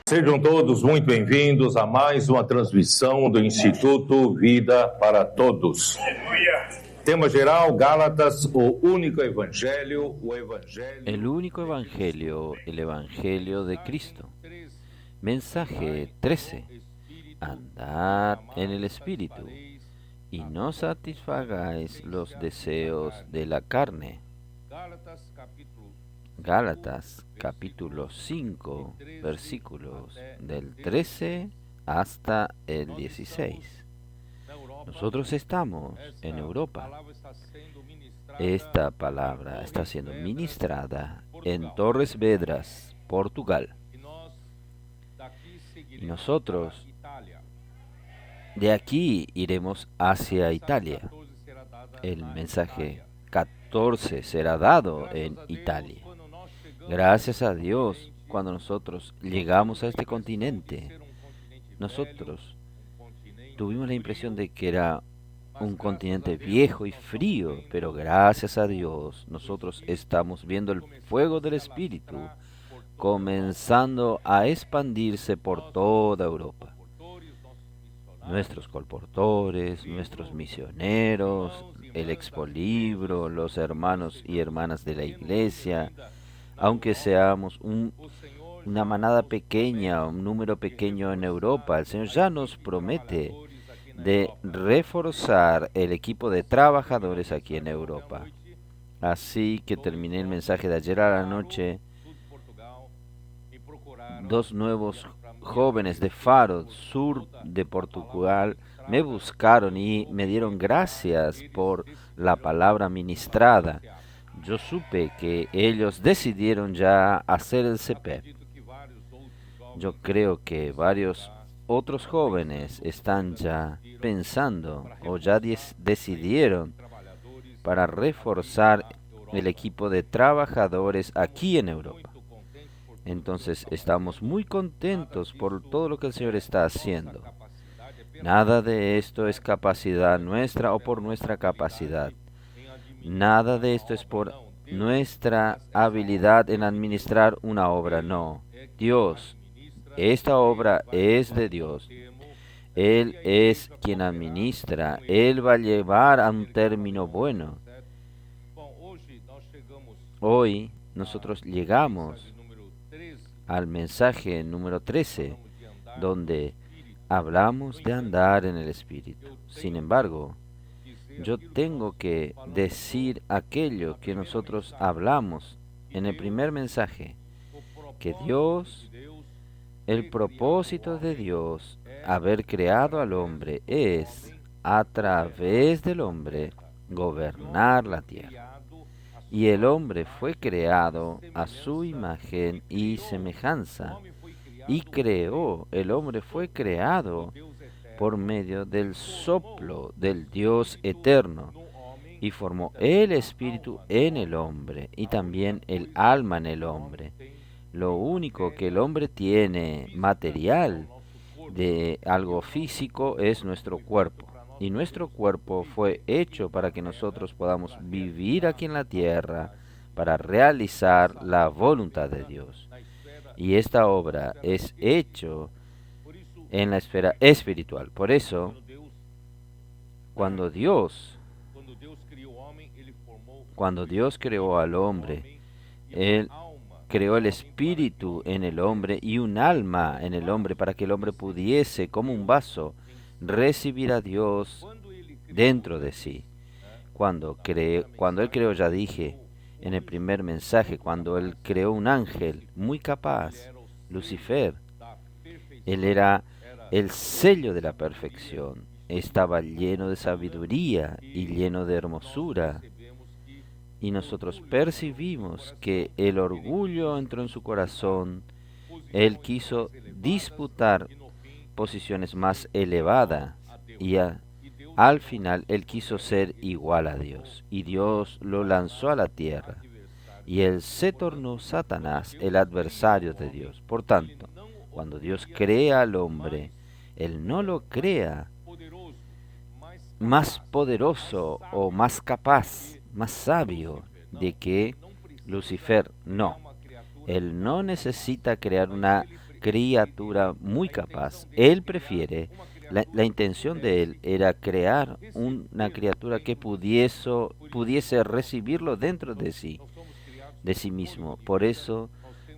Sejam todos muito bem-vindos a mais uma transmissão do Instituto Vida para Todos. Tema geral, Gálatas, o único evangelio, El único evangelio, el evangelio de Cristo. Mensaje 13. Andad en el Espíritu y no satisfagáis los deseos de la carne. Gálatas capítulo 5, versículos del 13 hasta el 16. Nosotros estamos en Europa. Esta palabra está siendo ministrada en Torres Vedras, Portugal. Y nosotros de aquí iremos hacia Italia. El mensaje 14 será dado en Italia. Gracias a Dios, cuando nosotros llegamos a este continente, nosotros tuvimos la impresión de que era un continente viejo y frío, pero gracias a Dios, nosotros estamos viendo el fuego del Espíritu comenzando a expandirse por toda Europa. Nuestros colportores, nuestros misioneros, el expolibro, los hermanos y hermanas de la iglesia, aunque seamos una manada pequeña, un número pequeño en Europa, el Señor ya nos promete de reforzar el equipo de trabajadores aquí en Europa. Así que terminé el mensaje de ayer a la noche. Dos nuevos jóvenes de Faro, sur de Portugal, me buscaron y me dieron gracias por la palabra ministrada. Yo supe que ellos decidieron ya hacer el CP. Yo creo que varios otros jóvenes están ya pensando o ya decidieron para reforzar el equipo de trabajadores aquí en Europa. Entonces estamos muy contentos por todo lo que el Señor está haciendo. Nada de esto es capacidad nuestra o por nuestra capacidad. Nada de esto es por nuestra habilidad en administrar una obra, no. Dios, esta obra es de Dios. Él es quien administra. Él va a llevar a un término bueno. Hoy nosotros llegamos al mensaje número 13, donde hablamos de andar en el Espíritu. Sin embargo, yo tengo que decir aquello que nosotros hablamos en el primer mensaje, que Dios, el propósito de Dios, haber creado al hombre, es, a través del hombre, gobernar la tierra. Y el hombre fue creado a su imagen y semejanza. Y el hombre fue creado por medio del soplo del Dios eterno, y formó el espíritu en el hombre, y también el alma en el hombre. Lo único que el hombre tiene material de algo físico es nuestro cuerpo, y nuestro cuerpo fue hecho para que nosotros podamos vivir aquí en la tierra, para realizar la voluntad de Dios. Y esta obra es hecho en la esfera espiritual. Por eso, cuando Dios creó al hombre, Él creó el espíritu en el hombre y un alma en el hombre para que el hombre pudiese, como un vaso, recibir a Dios dentro de sí. Cuando Él creó, ya dije en el primer mensaje, cuando Él creó un ángel muy capaz, Lucifer, Él era el sello de la perfección, estaba lleno de sabiduría y lleno de hermosura. Y nosotros percibimos que el orgullo entró en su corazón. Él quiso disputar posiciones más elevadas y al final Él quiso ser igual a Dios. Y Dios lo lanzó a la tierra. Y Él se tornó Satanás, el adversario de Dios. Por tanto, cuando Dios crea al hombre, Él no lo crea más poderoso o más capaz, más sabio de que Lucifer. No. Él no necesita crear una criatura muy capaz. Él prefiere, la intención de él era crear una criatura que pudiese recibirlo dentro de sí mismo. Por eso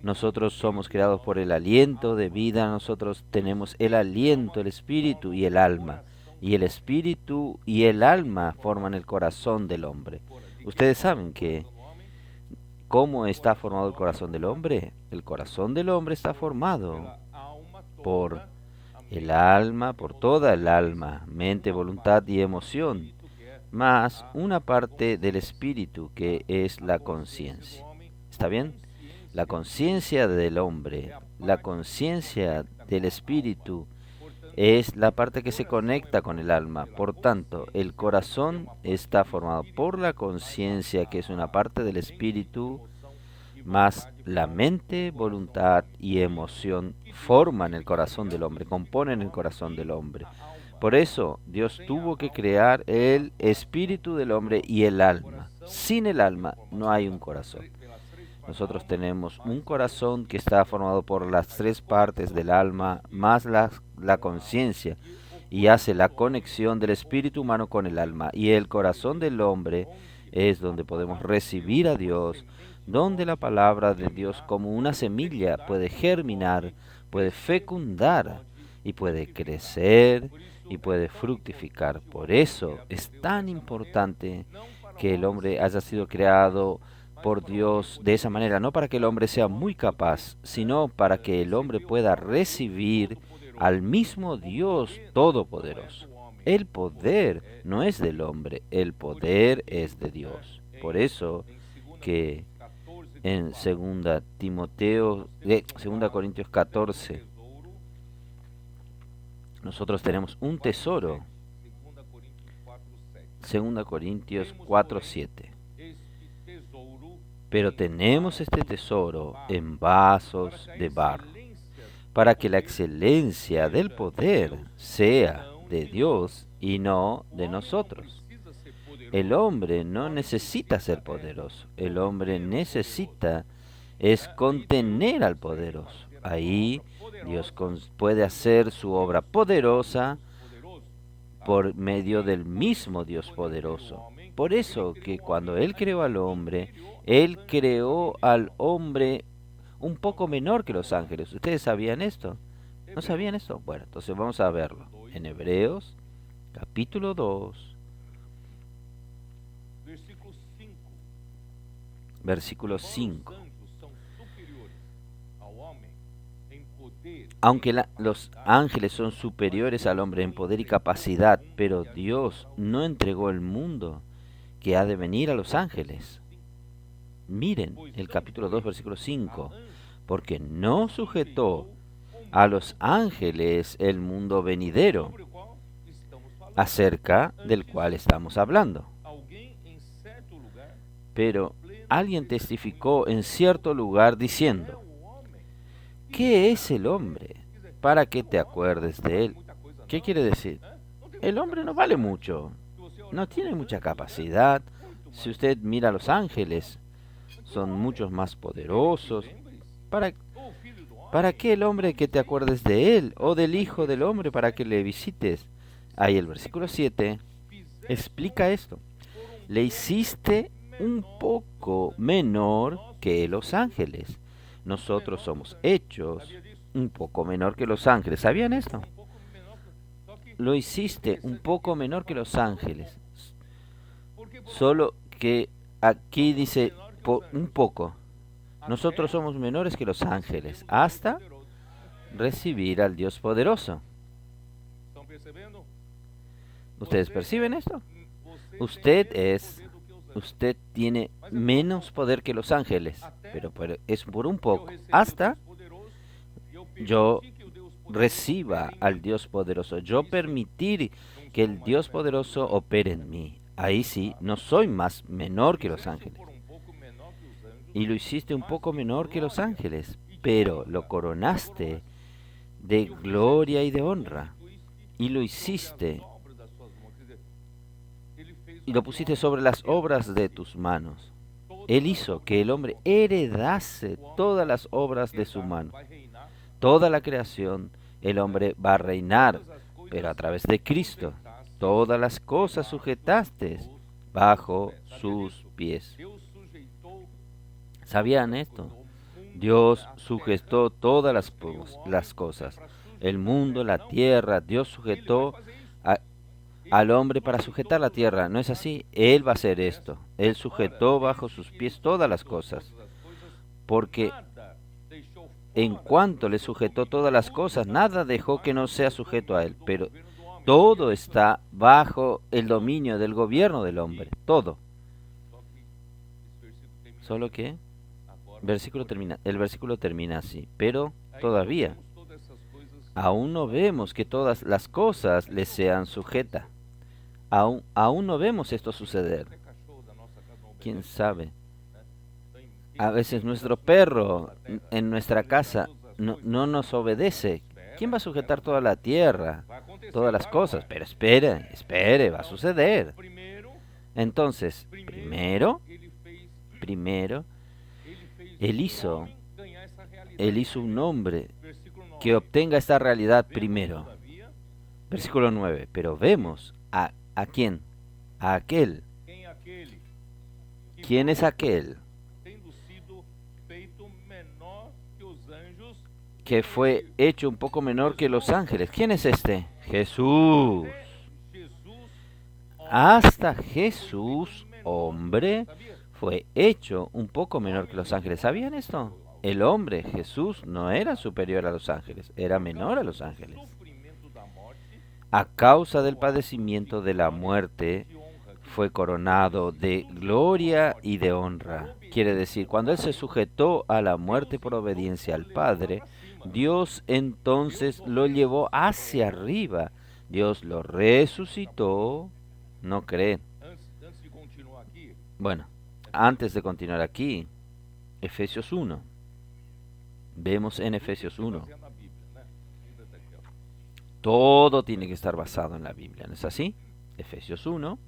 nosotros somos creados por el aliento de vida, nosotros tenemos el aliento, el espíritu y el alma. Y el espíritu y el alma forman el corazón del hombre. Ustedes saben que ¿cómo está formado el corazón del hombre? El corazón del hombre está formado por el alma, por toda el alma, mente, voluntad y emoción, más una parte del espíritu que es la conciencia. ¿Está bien? La conciencia del hombre, la conciencia del espíritu es la parte que se conecta con el alma. Por tanto, el corazón está formado por la conciencia, que es una parte del espíritu, más la mente, voluntad y emoción forman el corazón del hombre, componen el corazón del hombre. Por eso Dios tuvo que crear el espíritu del hombre y el alma. Sin el alma no hay un corazón. Nosotros tenemos un corazón que está formado por las tres partes del alma más la conciencia y hace la conexión del espíritu humano con el alma. Y el corazón del hombre es donde podemos recibir a Dios, donde la palabra de Dios como una semilla puede germinar, puede fecundar y puede crecer y puede fructificar. Por eso es tan importante que el hombre haya sido creado por Dios de esa manera, no para que el hombre sea muy capaz, sino para que el hombre pueda recibir al mismo Dios todopoderoso. El poder no es del hombre, el poder es de Dios. Por eso que en 2 Corintios 14, nosotros tenemos un tesoro. 2 Corintios 4:7. Pero tenemos este tesoro en vasos de barro, para que la excelencia del poder sea de Dios y no de nosotros. El hombre no necesita ser poderoso, el hombre necesita es contener al poderoso. Ahí Dios puede hacer su obra poderosa por medio del mismo Dios poderoso. Por eso que cuando Él creó al hombre un poco menor que los ángeles. ¿Ustedes sabían esto? ¿No sabían esto? Bueno, entonces vamos a verlo. En Hebreos, capítulo 2, versículo 5. Aunque los ángeles son superiores al hombre en poder y capacidad, pero Dios no entregó el mundo que ha de venir a los ángeles. Miren el capítulo 2, versículo 5. Porque no sujetó a los ángeles el mundo venidero, acerca del cual estamos hablando. Pero alguien testificó en cierto lugar diciendo: ¿qué es el hombre para que te acuerdes de él? ¿Qué quiere decir? El hombre no vale mucho, no tiene mucha capacidad. Si usted mira a los ángeles, son muchos más poderosos. ¿Para qué el hombre que te acuerdes de él? O del Hijo del Hombre para que le visites. Ahí el versículo 7 explica esto. Le hiciste un poco menor que los ángeles. Nosotros somos hechos un poco menor que los ángeles. ¿Sabían esto? Lo hiciste un poco menor que los ángeles. Solo que aquí dice un poco. Nosotros somos menores que los ángeles hasta recibir al Dios poderoso. ¿Ustedes perciben esto? Usted tiene menos poder que los ángeles, pero es por un poco, hasta yo reciba al Dios poderoso, yo permitir que el Dios poderoso opere en mí. Ahí sí, no soy más menor que los ángeles. Y lo hiciste un poco menor que los ángeles, pero lo coronaste de gloria y de honra. y lo hiciste y lo pusiste sobre las obras de tus manos. Él hizo que el hombre heredase todas las obras de su mano. Toda la creación, el hombre va a reinar, pero a través de Cristo. Todas las cosas sujetaste bajo sus pies. ¿Sabían esto? Dios sujetó todas las cosas. El mundo, la tierra, Dios sujetó al hombre para sujetar la tierra. ¿No es así? Él va a hacer esto. Él sujetó bajo sus pies todas las cosas. Porque en cuanto le sujetó todas las cosas, nada dejó que no sea sujeto a él. Pero todo está bajo el dominio del gobierno del hombre. Todo. Solo que el versículo termina así. Pero todavía aún no vemos que todas las cosas le sean sujetas. Aún no vemos esto suceder. ¿Quién sabe? A veces nuestro perro en nuestra casa no nos obedece. ¿Quién va a sujetar toda la tierra, todas las cosas? Pero espere, va a suceder. Entonces, primero, Él hizo un hombre que obtenga esta realidad primero. Versículo 9. Pero vemos ¿a quién? A aquel. ¿Quién es aquel? Que fue hecho un poco menor que los ángeles. ¿Quién es este? Jesús. Hasta Jesús, hombre, fue hecho un poco menor que los ángeles. ¿Sabían esto? El hombre, Jesús, no era superior a los ángeles, era menor a los ángeles. A causa del padecimiento de la muerte, fue coronado de gloria y de honra. Quiere decir, cuando Él se sujetó a la muerte por obediencia al Padre, Dios entonces lo llevó hacia arriba. Dios lo resucitó. ¿No creen? Bueno, antes de continuar aquí, Efesios 1. Vemos en Efesios 1. Todo tiene que estar basado en la Biblia, ¿no es así? Efesios 1.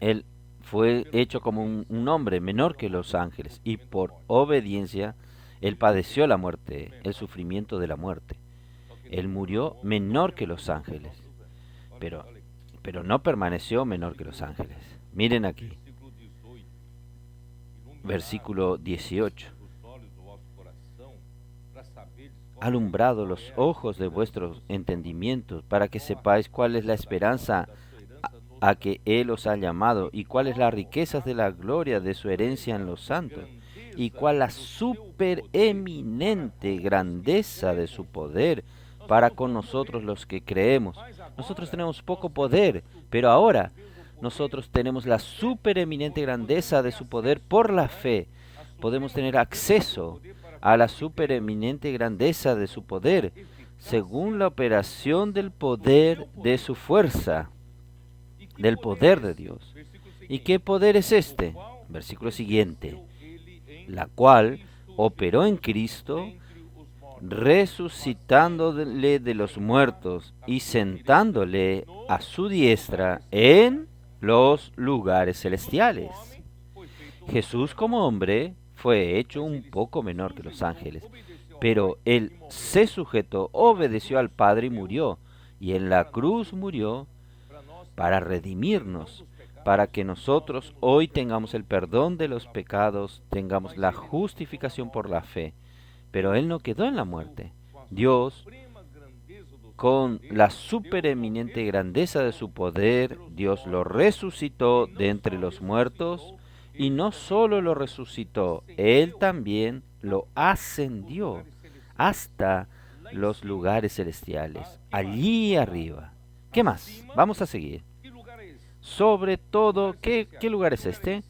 Él fue hecho como un hombre menor que los ángeles y por obediencia Él padeció la muerte, el sufrimiento de la muerte. Él murió menor que los ángeles, pero no permaneció menor que los ángeles. Miren aquí, versículo 18. Alumbrado los ojos de vuestros entendimientos, para que sepáis cuál es la esperanza a que Él os ha llamado, y cuál es la riqueza de la gloria de su herencia en los santos, y cuál la supereminente grandeza de su poder para con nosotros los que creemos. Nosotros tenemos poco poder, pero ahora nosotros tenemos la supereminente grandeza de su poder por la fe. Podemos tener acceso a la supereminente grandeza de su poder, según la operación del poder de su fuerza, del poder de Dios. ¿Y qué poder es este? Versículo siguiente. La cual operó en Cristo, resucitándole de los muertos y sentándole a su diestra en los lugares celestiales. Jesús como hombre fue hecho un poco menor que los ángeles, pero Él se sujetó, obedeció al Padre y murió, y en la cruz murió para redimirnos, para que nosotros hoy tengamos el perdón de los pecados, tengamos la justificación por la fe. Pero Él no quedó en la muerte. Dios, con la supereminente grandeza de su poder, Dios lo resucitó de entre los muertos, y no solo lo resucitó, Él también lo ascendió hasta los lugares celestiales, allí arriba. ¿Qué más? Vamos a seguir. Sobre todo, ¿qué lugar es este?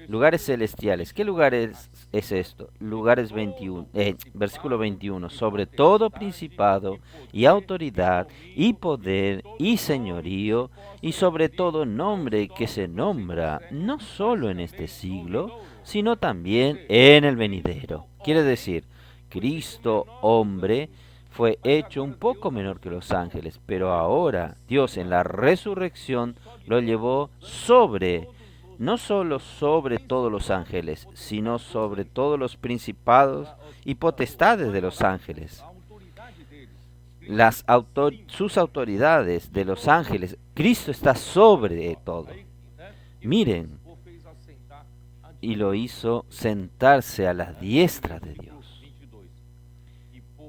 Lugares celestiales. ¿Qué lugar es esto? Lugares 21, versículo 21. Sobre todo principado y autoridad y poder y señorío y sobre todo nombre que se nombra no solo en este siglo, sino también en el venidero. Quiere decir, Cristo hombre fue hecho un poco menor que los ángeles, pero ahora Dios en la resurrección lo llevó sobre, no solo sobre todos los ángeles, sino sobre todos los principados y potestades de los ángeles. Sus autoridades de los ángeles, Cristo está sobre todo. Miren, y lo hizo sentarse a la diestra de Dios.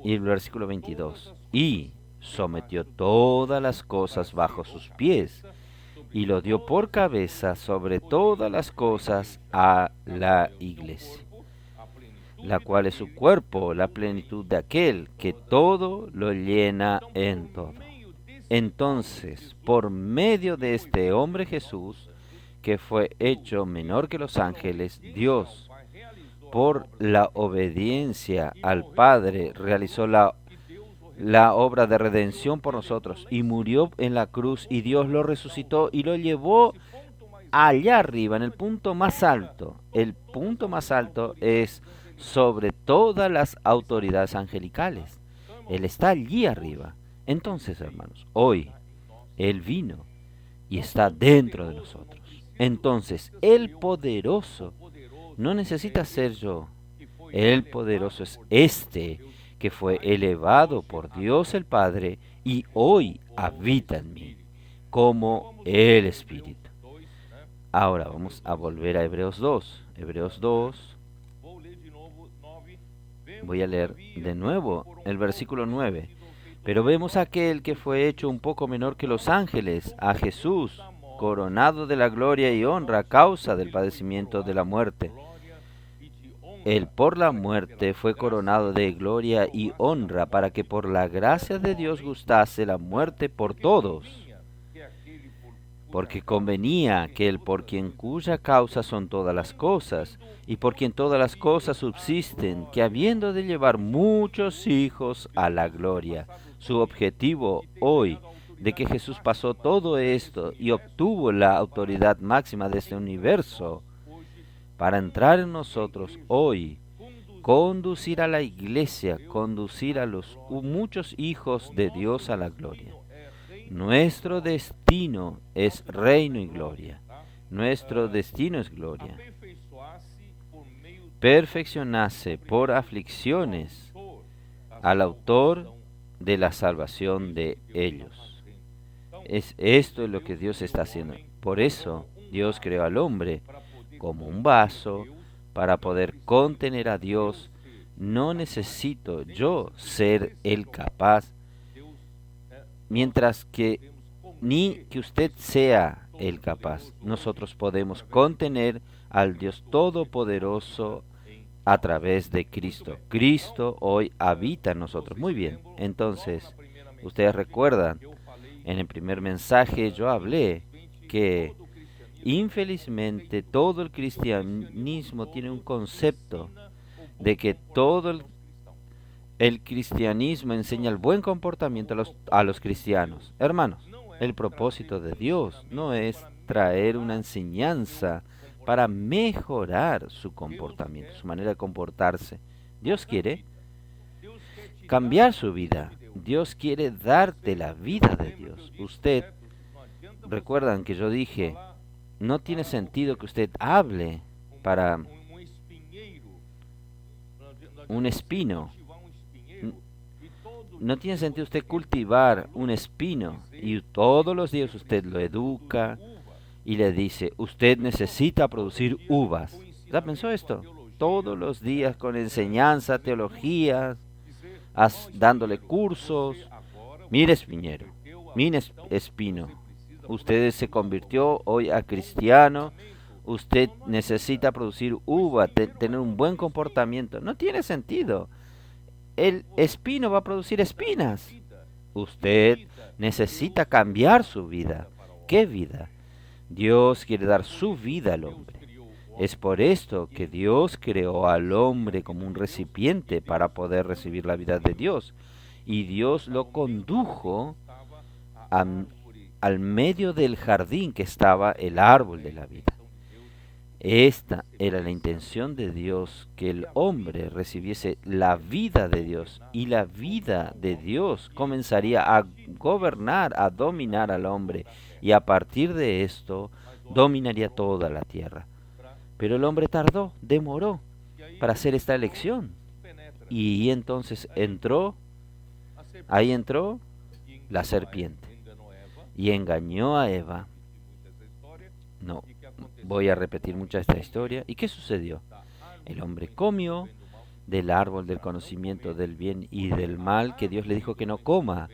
Y el versículo 22, y sometió todas las cosas bajo sus pies, y lo dio por cabeza sobre todas las cosas a la iglesia, la cual es su cuerpo, la plenitud de aquel que todo lo llena en todo. Entonces, por medio de este hombre Jesús, que fue hecho menor que los ángeles, Dios, por la obediencia al Padre, realizó la obra de redención por nosotros y murió en la cruz, y Dios lo resucitó y lo llevó allá arriba, en el punto más alto. El punto más alto es sobre todas las autoridades angelicales. Él está allí arriba. Entonces, hermanos, hoy Él vino y está dentro de nosotros. Entonces, el poderoso no necesita ser yo. El poderoso es este que fue elevado por Dios el Padre y hoy habita en mí, como el Espíritu. Ahora vamos a volver a Hebreos 2. Hebreos 2. Voy a leer de nuevo el versículo 9. Pero vemos a aquel que fue hecho un poco menor que los ángeles, a Jesús, coronado de la gloria y honra a causa del padecimiento de la muerte. Él por la muerte fue coronado de gloria y honra para que por la gracia de Dios gustase la muerte por todos. Porque convenía que el por quien cuya causa son todas las cosas, y por quien todas las cosas subsisten, que habiendo de llevar muchos hijos a la gloria, su objetivo hoy, de que Jesús pasó todo esto y obtuvo la autoridad máxima de este universo, para entrar en nosotros hoy, conducir a la iglesia, conducir a los muchos hijos de Dios a la gloria. Nuestro destino es reino y gloria. Nuestro destino es gloria. Perfeccionarse por aflicciones al autor de la salvación de ellos. Esto es lo que Dios está haciendo. Por eso Dios creó al hombre como un vaso para poder contener a Dios. No necesito yo ser el capaz, mientras que ni que usted sea el capaz. Nosotros podemos contener al Dios Todopoderoso a través de Cristo. Cristo hoy habita en nosotros. Muy bien, entonces, ustedes recuerdan, en el primer mensaje yo hablé que infelizmente todo el cristianismo tiene un concepto de que todo el cristianismo enseña el buen comportamiento a los cristianos. Hermanos, el propósito de Dios no es traer una enseñanza para mejorar su comportamiento, su manera de comportarse. Dios quiere cambiar su vida. Dios quiere darte la vida de Dios. Usted, recuerdan que yo dije, no tiene sentido que usted hable para un espino. No tiene sentido usted cultivar un espino y todos los días usted lo educa y le dice, usted necesita producir uvas. ¿Ya pensó esto? Todos los días con enseñanza, teología, dándole cursos. Mire, espiñero, mire, espino, usted se convirtió hoy a cristiano, usted necesita producir uva, tener un buen comportamiento. No tiene sentido. El espino va a producir espinas. Usted necesita cambiar su vida. ¿Qué vida? Dios quiere dar su vida al hombre. Es por esto que Dios creó al hombre como un recipiente para poder recibir la vida de Dios. Y Dios lo condujo al medio del jardín que estaba el árbol de la vida. Esta era la intención de Dios, que el hombre recibiese la vida de Dios, y la vida de Dios comenzaría a gobernar, a dominar al hombre, y a partir de esto dominaría toda la tierra. Pero el hombre tardó, demoró para hacer esta elección. Y entonces ahí entró la serpiente y engañó a Eva. No, voy a repetir mucho esta historia. ¿Y qué sucedió? El hombre comió del árbol del conocimiento del bien y del mal, que Dios le dijo que no coma,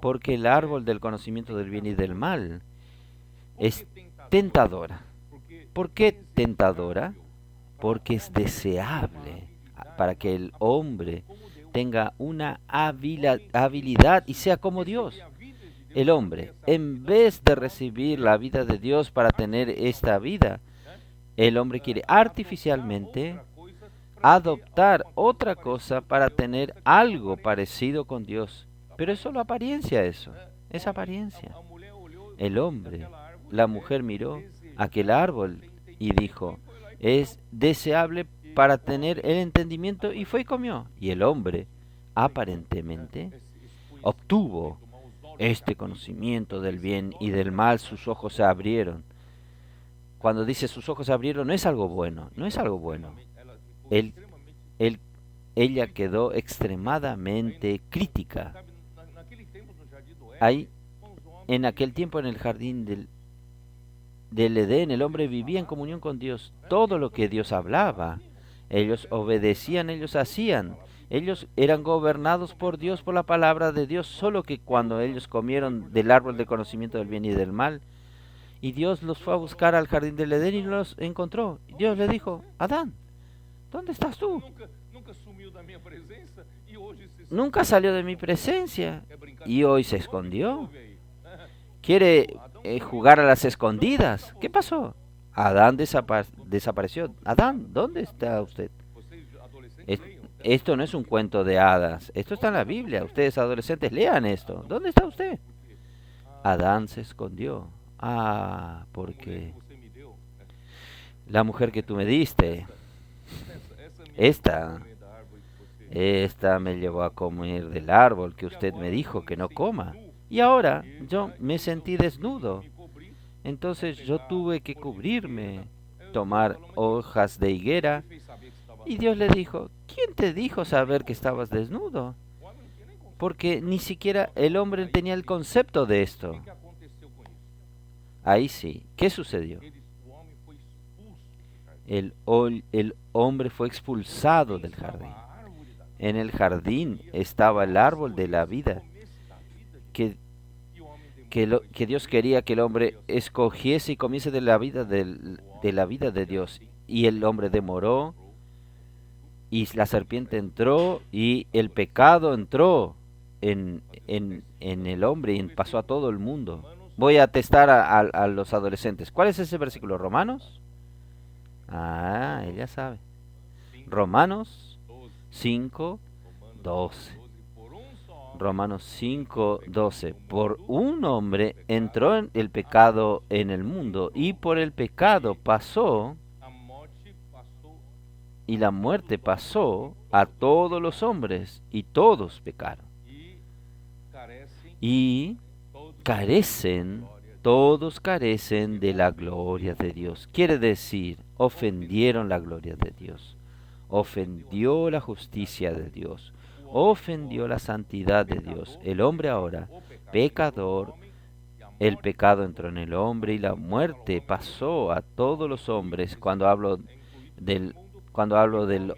porque el árbol del conocimiento del bien y del mal es tentadora. ¿Por qué tentadora? Porque es deseable para que el hombre tenga una habilidad y sea como Dios. El hombre, en vez de recibir la vida de Dios para tener esta vida, el hombre quiere artificialmente adoptar otra cosa para tener algo parecido con Dios. Pero es solo apariencia eso, es apariencia. El hombre, la mujer miró aquel árbol y dijo, es deseable para tener el entendimiento, y fue y comió. Y el hombre, aparentemente, obtuvo este conocimiento del bien y del mal, sus ojos se abrieron. Cuando dice sus ojos se abrieron, no es algo bueno, no es algo bueno. Ella quedó extremadamente crítica. Ahí, en aquel tiempo, en el jardín del Edén, el hombre vivía en comunión con Dios. Todo lo que Dios hablaba, ellos obedecían, ellos hacían. Ellos eran gobernados por Dios, por la palabra de Dios, solo que cuando ellos comieron del árbol del conocimiento del bien y del mal, y Dios los fue a buscar al jardín del Edén y no los encontró. Dios le dijo, Adán, ¿dónde estás tú? Nunca salió de mi presencia y hoy se escondió. ¿Quiere jugar a las escondidas? ¿Qué pasó? Adán desapareció. Adán, ¿dónde está usted? Esto no es un cuento de hadas. Esto está en la Biblia. Ustedes adolescentes, lean esto. ¿Dónde está usted? Adán se escondió. Porque la mujer que tú me diste, esta me llevó a comer del árbol que usted me dijo que no coma. Y ahora yo me sentí desnudo. Entonces yo tuve que cubrirme, tomar hojas de higuera. Y Dios le dijo, ¿quién te dijo saber que estabas desnudo? Porque ni siquiera el hombre tenía el concepto de esto. Ahí sí, ¿qué sucedió? El hombre fue expulsado del jardín. En el jardín estaba el árbol de la vida, que Dios quería que el hombre escogiese y comiese de la vida de Dios. Y el hombre demoró, y la serpiente entró, y el pecado entró en el hombre y pasó a todo el mundo. Voy a testar a los adolescentes. ¿Cuál es ese versículo? ¿Romanos? Ella sabe. Romanos 5:12. Romanos 5:12. Por un hombre entró el pecado en el mundo, y por el pecado pasó, y la muerte pasó a todos los hombres, y todos pecaron. Y todos carecen de la gloria de Dios. Quiere decir, ofendieron la gloria de Dios, ofendió la justicia de Dios, ofendió la santidad de Dios. El hombre ahora, pecador, el pecado entró en el hombre y la muerte pasó a todos los hombres. Cuando hablo del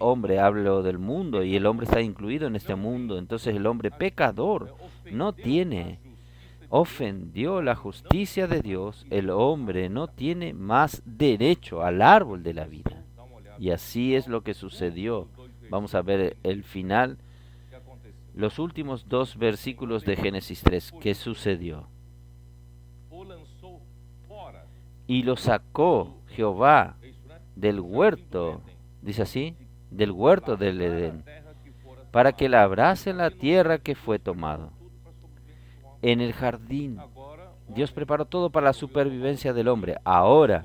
hombre, hablo del mundo, y el hombre está incluido en este mundo. Entonces el hombre pecador ofendió la justicia de Dios. El hombre no tiene más derecho al árbol de la vida. Y así es lo que sucedió. Vamos a ver el final, los últimos 2 versículos de Génesis 3. ¿Qué sucedió? Y lo sacó Jehová del huerto, dice así, del huerto del Edén, para que labrase la tierra que fue tomado. En el jardín, Dios preparó todo para la supervivencia del hombre. Ahora,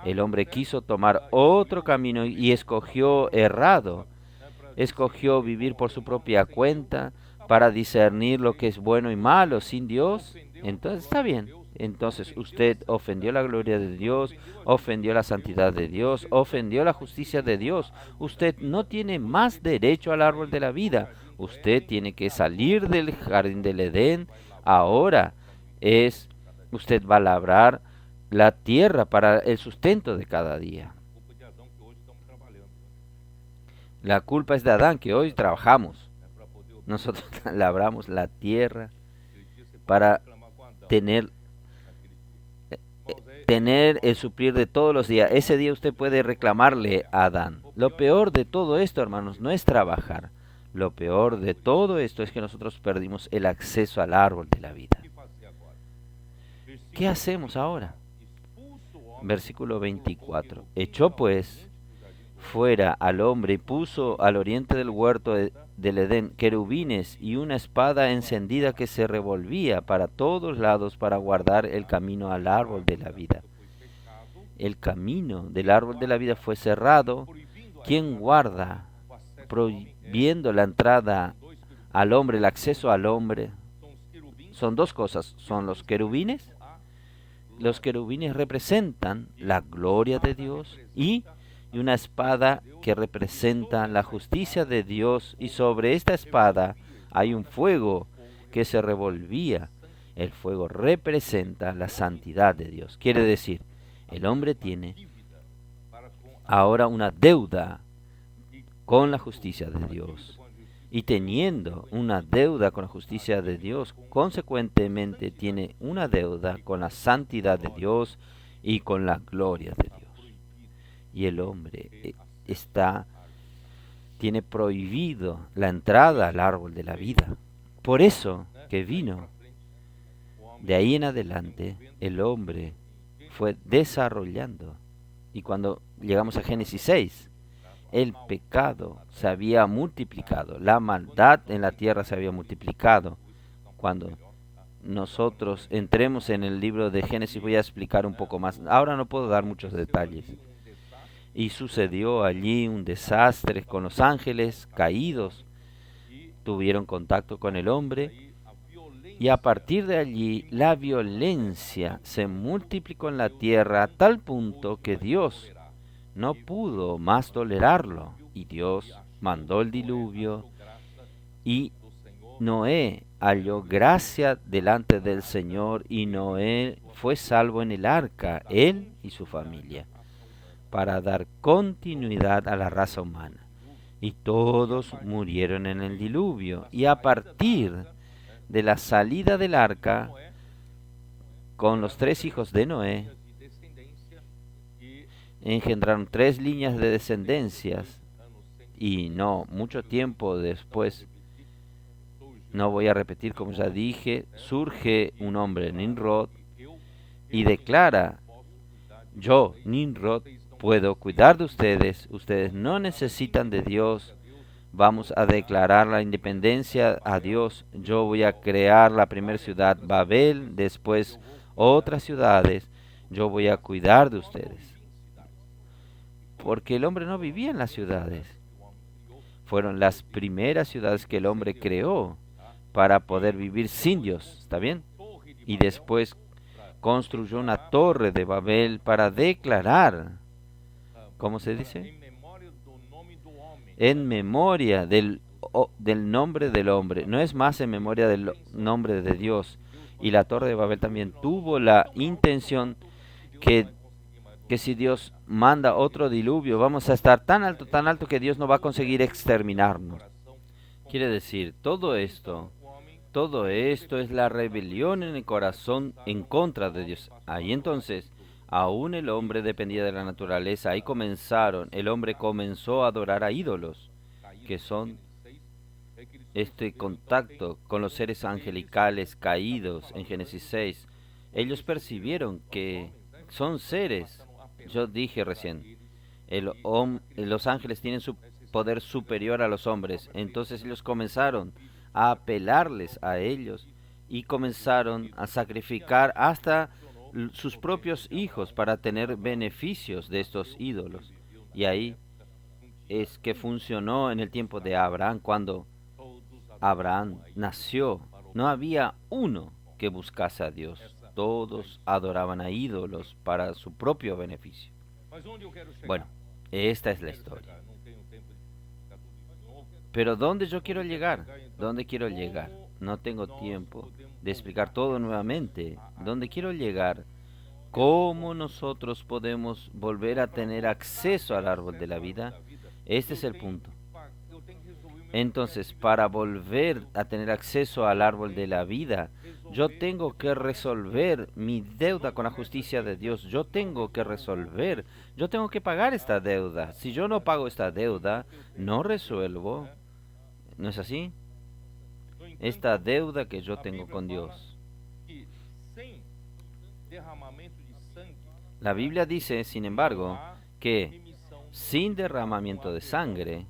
El hombre quiso tomar otro camino y escogió errado. Escogió vivir por su propia cuenta para discernir lo que es bueno y malo sin Dios. Entonces está bien. Entonces usted ofendió la gloria de Dios, ofendió la santidad de Dios, ofendió la justicia de Dios. Usted no tiene más derecho al árbol de la vida. Usted tiene que salir del jardín del Edén. Ahora usted va a labrar la tierra para el sustento de cada día. La culpa es de Adán, que hoy trabajamos. Nosotros labramos la tierra para tener el suplir de todos los días. Ese día usted puede reclamarle a Adán. Lo peor de todo esto, hermanos, no es trabajar. Lo peor de todo esto es que nosotros perdimos el acceso al árbol de la vida. ¿Qué hacemos ahora? Versículo 24. Echó pues fuera al hombre y puso al oriente del huerto del Edén querubines y una espada encendida que se revolvía para todos lados para guardar el camino al árbol de la vida. El camino del árbol de la vida fue cerrado. ¿Quién guarda, prohibiendo la entrada al hombre, el acceso al hombre? Son dos cosas. Son los querubines. Los querubines representan la gloria de Dios y una espada que representa la justicia de Dios, y sobre esta espada hay un fuego que se revolvía. El fuego representa la santidad de Dios. Quiere decir, el hombre tiene ahora una deuda con la justicia de Dios. Y teniendo una deuda con la justicia de Dios, consecuentemente tiene una deuda con la santidad de Dios y con la gloria de Dios. Y el hombre tiene prohibido la entrada al árbol de la vida. Por eso que vino, de ahí en adelante, el hombre fue desarrollando. Y cuando llegamos a Génesis 6, el pecado se había multiplicado, la maldad en la tierra se había multiplicado. Cuando nosotros entremos en el libro de Génesis voy a explicar un poco más. Ahora no puedo dar muchos detalles. Y sucedió allí un desastre con los ángeles caídos. Tuvieron contacto con el hombre y a partir de allí la violencia se multiplicó en la tierra a tal punto que Dios no pudo más tolerarlo. Y Dios mandó el diluvio y Noé halló gracia delante del Señor y Noé fue salvo en el arca, él y su familia, para dar continuidad a la raza humana. Y todos murieron en el diluvio. Y a partir de la salida del arca, con los 3 hijos de Noé, engendraron 3 líneas de descendencias. Y no, mucho tiempo después, no voy a repetir como ya dije, surge un hombre, Nimrod, y declara: yo, Nimrod, puedo cuidar de ustedes, ustedes no necesitan de Dios, vamos a declarar la independencia a Dios, yo voy a crear la primera ciudad, Babel, después otras ciudades, yo voy a cuidar de ustedes. Porque el hombre no vivía en las ciudades, fueron las primeras ciudades que el hombre creó para poder vivir sin Dios, ¿está bien? Y después construyó una torre de Babel para declarar, ¿cómo se dice? En memoria del nombre del hombre, no es más en memoria del nombre de Dios. Y la torre de Babel también tuvo la intención que si Dios manda otro diluvio, vamos a estar tan alto que Dios no va a conseguir exterminarnos. Quiere decir, todo esto es la rebelión en el corazón en contra de Dios. Ahí entonces, aún el hombre dependía de la naturaleza. Ahí el hombre comenzó a adorar a ídolos, que son este contacto con los seres angelicales caídos en Génesis 6. Ellos percibieron que son seres. Yo dije recién, los ángeles tienen su poder superior a los hombres. Entonces ellos comenzaron a apelarles a ellos y comenzaron a sacrificar hasta sus propios hijos para tener beneficios de estos ídolos. Y ahí es que funcionó en el tiempo de Abraham. Cuando Abraham nació, no había uno que buscase a Dios. Todos adoraban a ídolos para su propio beneficio. Bueno, esta es la historia. Pero ¿dónde yo quiero llegar? ¿Dónde quiero llegar? No tengo tiempo de explicar todo nuevamente. ¿Dónde quiero llegar? ¿Cómo nosotros podemos volver a tener acceso al árbol de la vida? Este es el punto. Entonces, para volver a tener acceso al árbol de la vida, yo tengo que resolver mi deuda con la justicia de Dios. Yo tengo que pagar esta deuda. Si yo no pago esta deuda, no resuelvo. ¿No es así? Esta deuda que yo tengo con Dios. La Biblia dice, sin embargo, que sin derramamiento de sangre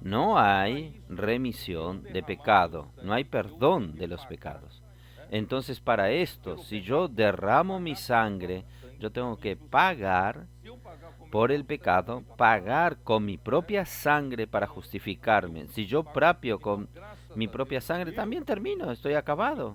no hay remisión de pecado, no hay perdón de los pecados. Entonces, para esto, si yo derramo mi sangre, yo tengo que pagar por el pecado, pagar con mi propia sangre para justificarme. Si yo propio con mi propia sangre, también termino, estoy acabado.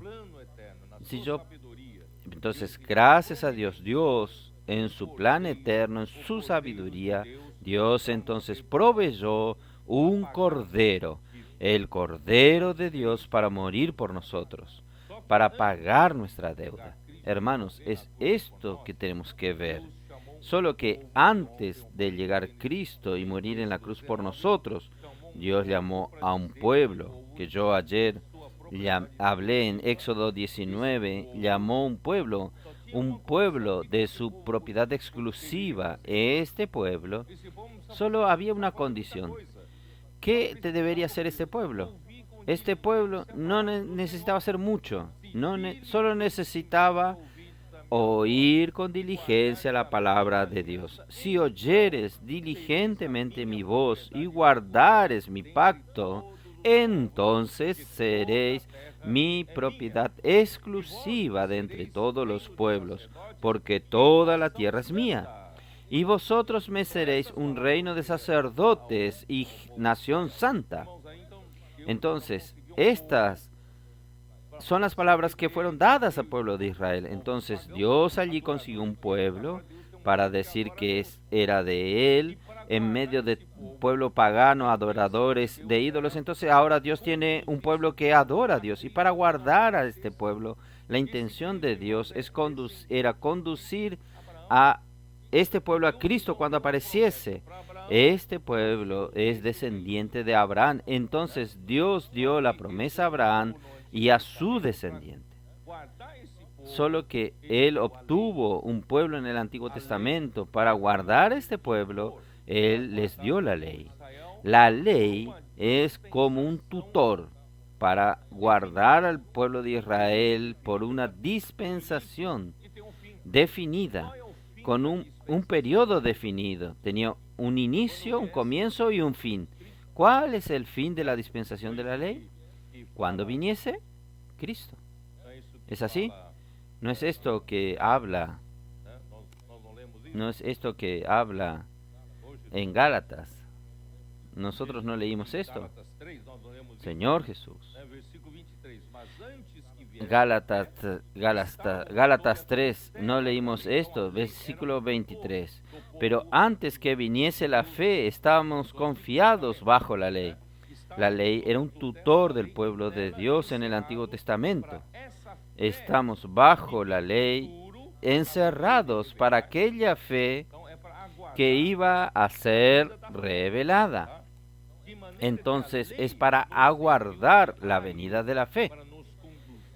Entonces, gracias a Dios, Dios en su plan eterno, en su sabiduría, Dios entonces proveyó un cordero, el cordero de Dios para morir por nosotros, para pagar nuestra deuda. Hermanos, es esto que tenemos que ver. Solo que antes de llegar Cristo y morir en la cruz por nosotros, Dios llamó a un pueblo, que yo ayer hablé en Éxodo 19, llamó un pueblo de su propiedad exclusiva. Este pueblo, solo había una condición. ¿Qué debería hacer este pueblo? Este pueblo no necesitaba hacer mucho, solo necesitaba oír con diligencia la palabra de Dios. Si oyeres diligentemente mi voz y guardares mi pacto, entonces seréis mi propiedad exclusiva de entre todos los pueblos, porque toda la tierra es mía. Y vosotros me seréis un reino de sacerdotes y nación santa. Entonces, estas son las palabras que fueron dadas al pueblo de Israel. Entonces, Dios allí consiguió un pueblo para decir que era de él, en medio de un pueblo pagano, adoradores de ídolos. Entonces, ahora Dios tiene un pueblo que adora a Dios. Y para guardar a este pueblo, la intención de Dios era conducir a este pueblo a Cristo cuando apareciese. Este pueblo es descendiente de Abraham. Entonces Dios dio la promesa a Abraham y a su descendiente. Solo que Él obtuvo un pueblo en el Antiguo Testamento. Para guardar este pueblo, Él les dio la ley. La ley es como un tutor para guardar al pueblo de Israel por una dispensación definida, con un periodo definido. Tenía un inicio, un comienzo y un fin. ¿Cuál es el fin de la dispensación de la ley? Cuando viniese Cristo. ¿Es así? No es esto que habla en Gálatas. Nosotros no leímos esto. Señor Jesús. Gálatas 3, no leímos esto, versículo 23. Pero antes que viniese la fe, estábamos confiados bajo la ley. La ley era un tutor del pueblo de Dios en el Antiguo Testamento. Estamos bajo la ley, encerrados para aquella fe que iba a ser revelada. Entonces es para aguardar la venida de la fe.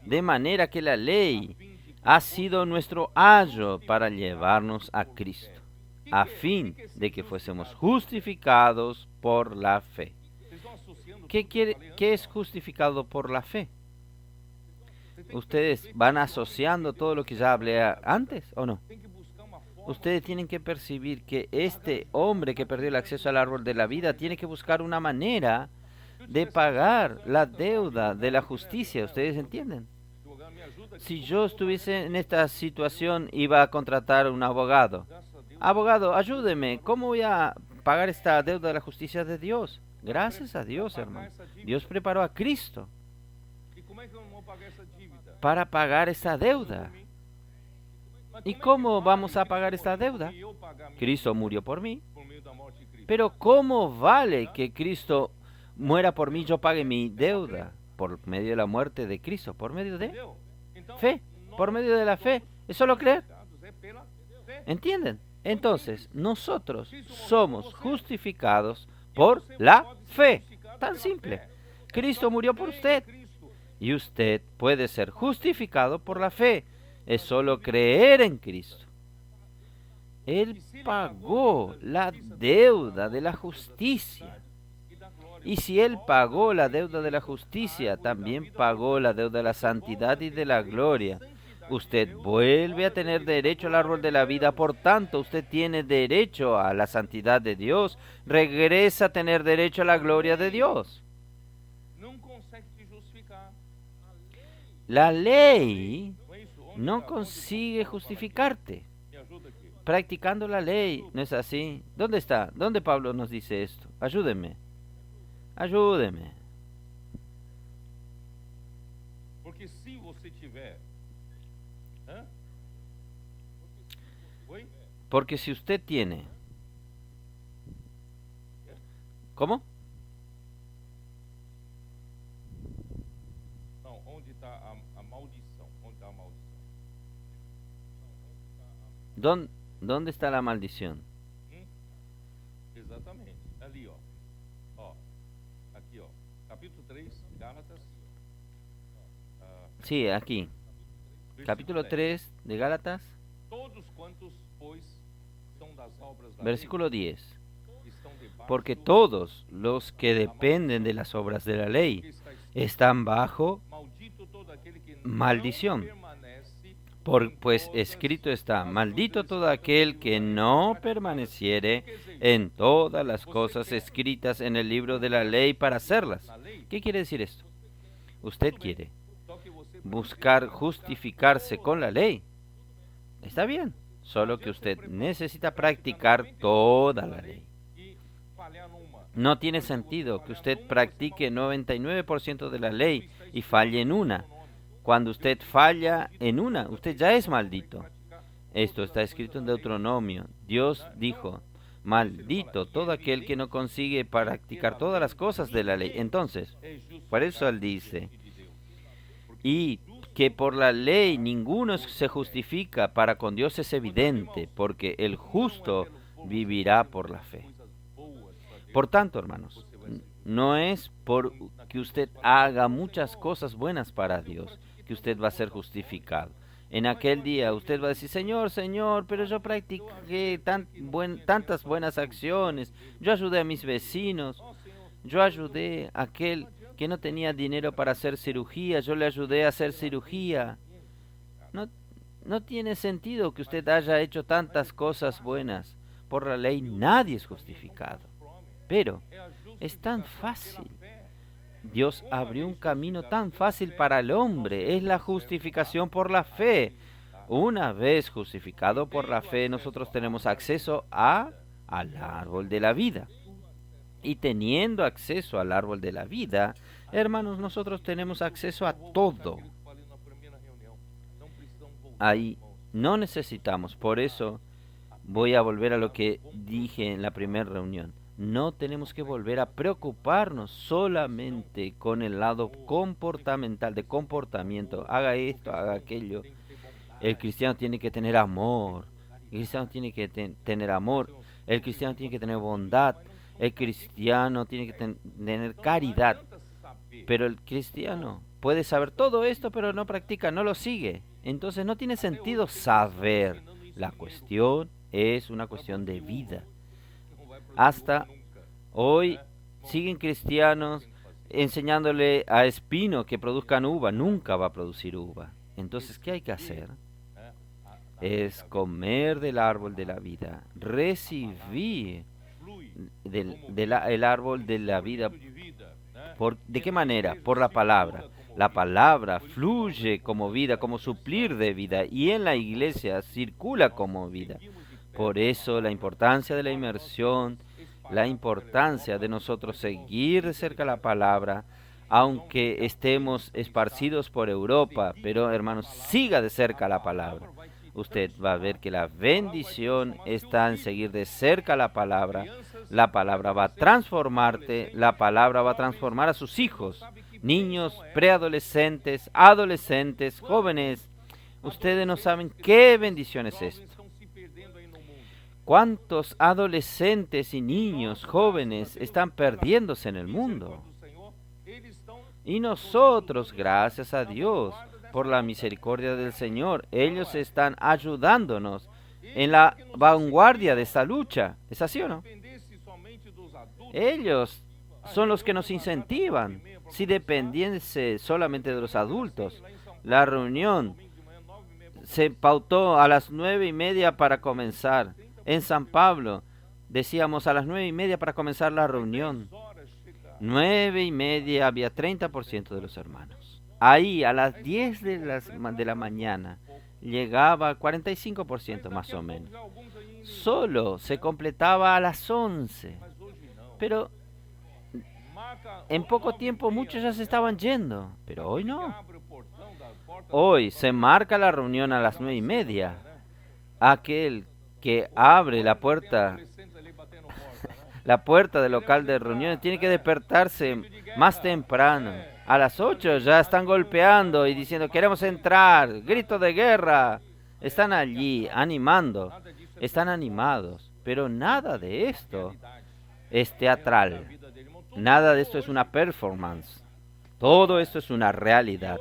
De manera que la ley ha sido nuestro ayo para llevarnos a Cristo, a fin de que fuésemos justificados por la fe. ¿Qué es justificado por la fe? ¿Ustedes van asociando todo lo que ya hablé antes o no? Ustedes tienen que percibir que este hombre que perdió el acceso al árbol de la vida tiene que buscar una manera de pagar la deuda de la justicia. ¿Ustedes entienden? Si yo estuviese en esta situación, iba a contratar un abogado. Abogado, ayúdeme. ¿Cómo voy a pagar esta deuda de la justicia de Dios? Gracias a Dios, hermano. Dios preparó a Cristo para pagar esa deuda. ¿Y cómo vamos a pagar esta deuda? Cristo murió por mí. Pero ¿cómo vale que Cristo muera por mí y yo pague mi deuda? Por medio de la muerte de Cristo, por medio de fe, por medio de la fe. ¿Es solo creer? ¿Entienden? Entonces, nosotros somos justificados por la fe. Tan simple. Cristo murió por usted. Y usted puede ser justificado por la fe. Es solo creer en Cristo. Él pagó la deuda de la justicia. Y si Él pagó la deuda de la justicia, también pagó la deuda de la santidad y de la gloria. Usted vuelve a tener derecho al árbol de la vida, por tanto, usted tiene derecho a la santidad de Dios. Regresa a tener derecho a la gloria de Dios. La ley no consigue justificarte practicando la ley, ¿no es así? ¿Dónde está? ¿Dónde Pablo nos dice esto? Ayúdeme. Ayúdeme. Porque si usted tiene... ¿Cómo? ¿Dónde está la maldición? Exatamente. Ali, aqui, capítulo 3, Gálatas. Sí, aquí. Capítulo 3 de Gálatas. Versículo 10. Porque todos los que dependen de las obras de la ley están bajo maldición. Pues escrito está, maldito todo aquel que no permaneciere en todas las cosas escritas en el libro de la ley para hacerlas. ¿Qué quiere decir esto? Usted quiere buscar justificarse con la ley. Está bien, solo que usted necesita practicar toda la ley. No tiene sentido que usted practique 99% de la ley y falle en una. Cuando usted falla en una, usted ya es maldito. Esto está escrito en Deuteronomio. Dios dijo, maldito todo aquel que no consigue practicar todas las cosas de la ley. Entonces, por eso él dice, y que por la ley ninguno se justifica para con Dios es evidente, porque el justo vivirá por la fe. Por tanto, hermanos, no es por que usted haga muchas cosas buenas para Dios que usted va a ser justificado. En aquel día usted va a decir, Señor, Señor, pero yo practiqué tantas buenas acciones, yo ayudé a mis vecinos, yo ayudé a aquel que no tenía dinero para hacer cirugía, yo le ayudé a hacer cirugía. No tiene sentido que usted haya hecho tantas cosas buenas. Por la ley nadie es justificado. Pero es tan fácil. Dios abrió un camino tan fácil para el hombre. Es la justificación por la fe. Una vez justificado por la fe, nosotros tenemos acceso al árbol de la vida. Y teniendo acceso al árbol de la vida, hermanos, nosotros tenemos acceso a todo. Ahí no necesitamos. Por eso voy a volver a lo que dije en la primera reunión. No tenemos que volver a preocuparnos solamente con el lado comportamental, de comportamiento. Haga esto, haga aquello. El cristiano tiene que tener amor. El cristiano tiene que tener amor. El cristiano tiene que tener bondad. El cristiano tiene que tener caridad. Pero el cristiano puede saber todo esto, pero no practica, no lo sigue. Entonces no tiene sentido saber. La cuestión es una cuestión de vida. Hasta hoy siguen cristianos enseñándole a espino que produzcan uva. Nunca va a producir uva. Entonces, ¿qué hay que hacer? Es comer del árbol de la vida, recibir el árbol de la vida. ¿De qué manera? Por la palabra. La palabra fluye como vida, como suplir de vida, y en la iglesia circula como vida. Por eso la importancia de la inmersión, la importancia de nosotros seguir de cerca la palabra, aunque estemos esparcidos por Europa, pero hermanos, siga de cerca la palabra. Usted va a ver que la bendición está en seguir de cerca la palabra. La palabra va a transformarte, la palabra va a transformar a sus hijos, niños, preadolescentes, adolescentes, jóvenes. Ustedes no saben qué bendición es esto. ¿Cuántos adolescentes y niños jóvenes están perdiéndose en el mundo? Y nosotros, gracias a Dios, por la misericordia del Señor, ellos están ayudándonos en la vanguardia de esta lucha. ¿Es así o no? Ellos son los que nos incentivan. Si dependiese solamente de los adultos, la reunión se pautó a las 9:30 para comenzar. En San Pablo decíamos a las 9:30 para comenzar la reunión. 9:30 había 30% de los hermanos. Ahí a las 10 de la mañana llegaba 45% más o menos. Solo se completaba a las 11. Pero en poco tiempo muchos ya se estaban yendo. Pero hoy no. Hoy se marca la reunión a las 9:30. Aquel que abre la puerta del local de reuniones tiene que despertarse más temprano. A las 8 ya están golpeando y diciendo queremos entrar, grito de guerra. Están allí animando, están animados, pero nada de esto es teatral. Nada de esto es una performance. Todo esto es una realidad.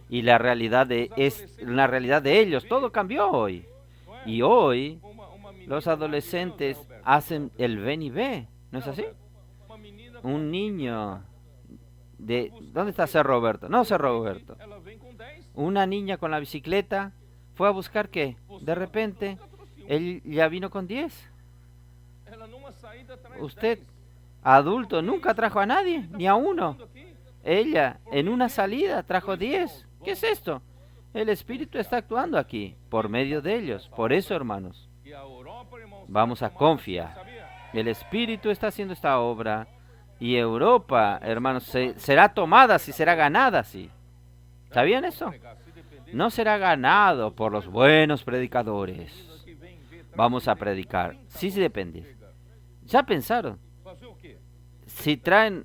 Y la realidad es la realidad de ellos. Todo cambió hoy. Y hoy los adolescentes hacen el ven y ve. ¿No es así? Un niño de... ¿Dónde está Ser Roberto? No, Ser Roberto. Una niña con la bicicleta fue a buscar ¿qué? De repente, él ya vino con 10. Usted, adulto, nunca trajo a nadie, ni a uno. Ella, en una salida, trajo 10. ¿Qué es esto? El Espíritu está actuando aquí, por medio de ellos. Por eso, hermanos, vamos a confiar. El Espíritu está haciendo esta obra y Europa, hermanos, será tomada si será ganada si. ¿Sabían eso? No será ganado por los buenos predicadores. Vamos a predicar. Sí, depende. ¿Ya pensaron? Si traen,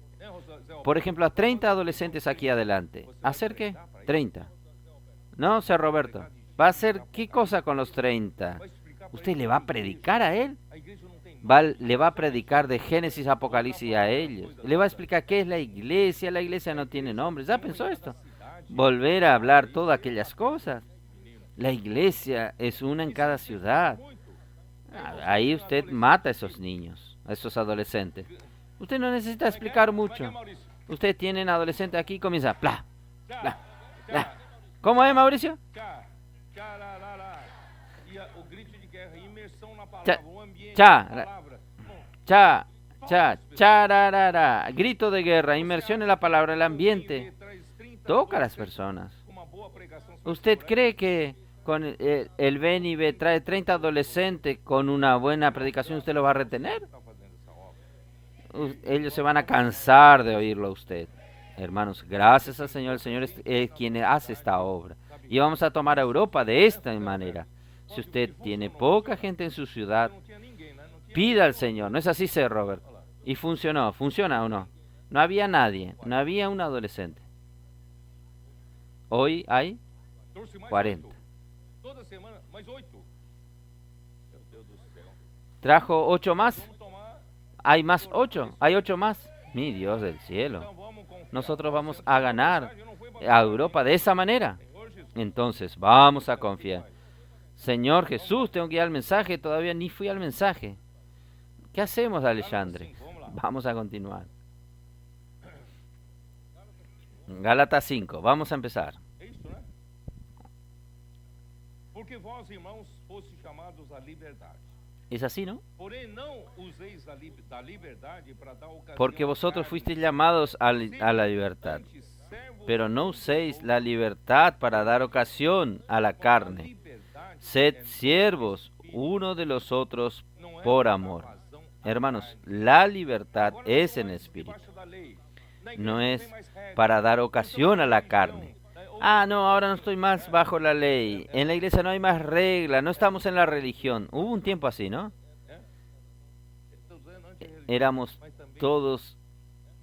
por ejemplo, a 30 adolescentes aquí adelante, ¿hacer qué? 30. No, Ser Roberto. ¿Va a hacer qué cosa con los 30? ¿Usted le va a predicar a él? Le va a predicar de Génesis a Apocalipsis a ellos. Le va a explicar qué es la iglesia. La iglesia no tiene nombre. ¿Ya pensó esto? Volver a hablar todas aquellas cosas. La iglesia es una en cada ciudad. Ahí usted mata a esos niños, a esos adolescentes. Usted no necesita explicar mucho. Usted tiene un adolescente aquí y comienza. Bla, bla, bla. ¿Cómo es, Mauricio? Chararara. Grito de guerra, inmersión en la palabra, el ambiente. Toca a las personas. ¿Usted cree que con el ven y ve trae 30 adolescentes con una buena predicación usted lo va a retener? Ellos se van a cansar de oírlo a usted. Hermanos, gracias al Señor. El Señor es quien hace esta obra. Y vamos a tomar a Europa de esta manera. Si usted tiene poca gente en su ciudad, pida al Señor. ¿No es así, Sir Robert? Y funcionó. ¿Funciona o no? No había nadie. No había un adolescente. Hoy hay 40. ¿Trajo 8 más? ¿Hay más 8? ¿Hay 8 más? Mi Dios del cielo. Nosotros vamos a ganar a Europa de esa manera. Entonces, vamos a confiar. Señor Jesús, tengo que ir al mensaje. Todavía ni fui al mensaje. ¿Qué hacemos, Alexandre? Vamos a continuar. Gálatas 5. Vamos a empezar. Es así, ¿no? Porque vosotros fuisteis llamados a la libertad. pero no uséis la libertad para dar ocasión a la carne. Sed siervos uno de los otros por amor. Hermanos, la libertad es en espíritu. No es para dar ocasión a la carne. No, ahora no estoy más bajo la ley. En la iglesia no hay más regla, no estamos en la religión. Hubo un tiempo así, ¿no? Éramos todos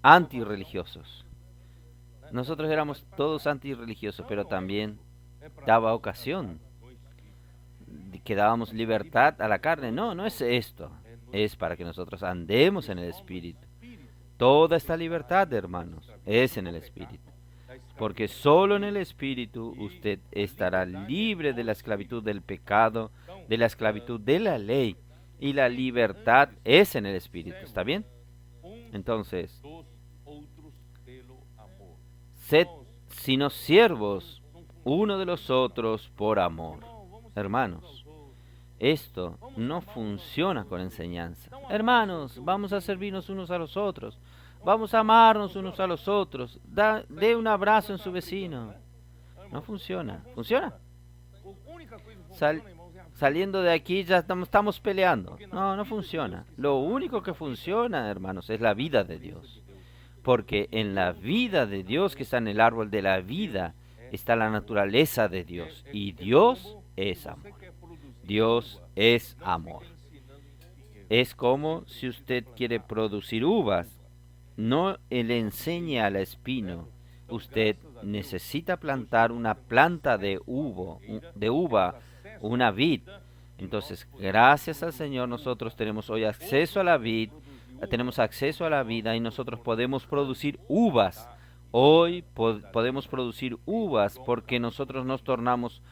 antirreligiosos. Nosotros éramos todos antirreligiosos, pero también daba ocasión, que dábamos libertad a la carne. No, no es esto. Es para que nosotros andemos en el Espíritu. Toda esta libertad, hermanos, es en el Espíritu. Porque solo en el Espíritu usted estará libre de la esclavitud del pecado, de la esclavitud de la ley. Y la libertad es en el Espíritu. ¿Está bien? Entonces, sed sino siervos uno de los otros por amor. Hermanos, esto no funciona con enseñanza. Hermanos, vamos a servirnos unos a los otros. Vamos a amarnos unos a los otros. Dé un abrazo en su vecino. No funciona. ¿Funciona? Saliendo de aquí ya estamos peleando. No, no funciona. Lo único que funciona, hermanos, es la vida de Dios. Porque en la vida de Dios, que está en el árbol de la vida, está la naturaleza de Dios. Y Dios es amor. Dios es amor. Es como si usted quiere producir uvas. No le enseñe al espino. Usted necesita plantar una planta de uva, una vid. Entonces, gracias al Señor, nosotros tenemos hoy acceso a la vid, tenemos acceso a la vida y nosotros podemos producir uvas. Hoy podemos producir uvas porque nosotros nos tornamos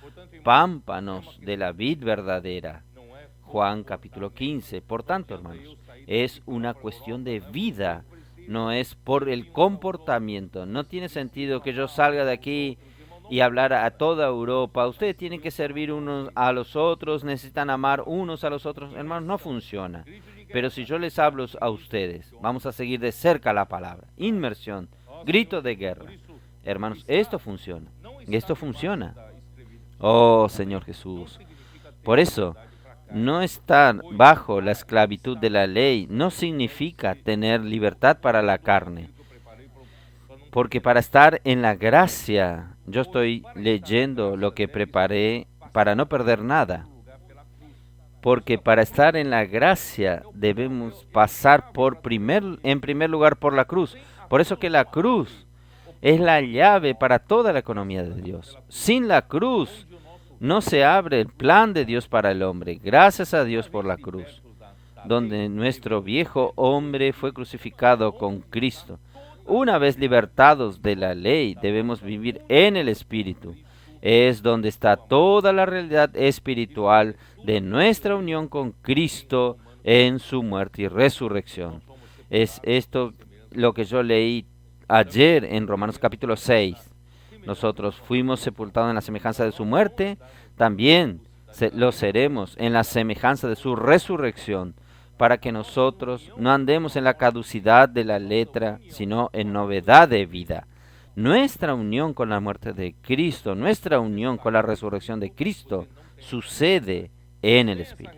pámpanos de la vid verdadera. Juan capítulo 15. Por tanto, hermanos, es una cuestión de vida, no es por el comportamiento. No tiene sentido que yo salga de aquí y hablar a toda Europa. Ustedes tienen que servir unos a los otros, necesitan amar unos a los otros. Hermanos, no funciona. Pero si yo les hablo a ustedes, vamos a seguir de cerca la palabra. Inmersión, grito de guerra. Hermanos, esto funciona. Esto funciona. Oh, Señor Jesús. Por eso, no estar bajo la esclavitud de la ley no significa tener libertad para la carne. Porque para estar en la gracia, yo estoy leyendo lo que preparé para no perder nada. Porque para estar en la gracia debemos pasar en primer lugar por la cruz. Por eso que la cruz es la llave para toda la economía de Dios. Sin la cruz no se abre el plan de Dios para el hombre. Gracias a Dios por la cruz, donde nuestro viejo hombre fue crucificado con Cristo. Una vez libertados de la ley, debemos vivir en el Espíritu. Es donde está toda la realidad espiritual de nuestra unión con Cristo en su muerte y resurrección. Es esto lo que yo leí ayer en Romanos capítulo 6. Nosotros fuimos sepultados en la semejanza de su muerte, también lo seremos en la semejanza de su resurrección, para que nosotros no andemos en la caducidad de la letra, sino en novedad de vida. Nuestra unión con la muerte de Cristo, nuestra unión con la resurrección de Cristo, sucede en el Espíritu.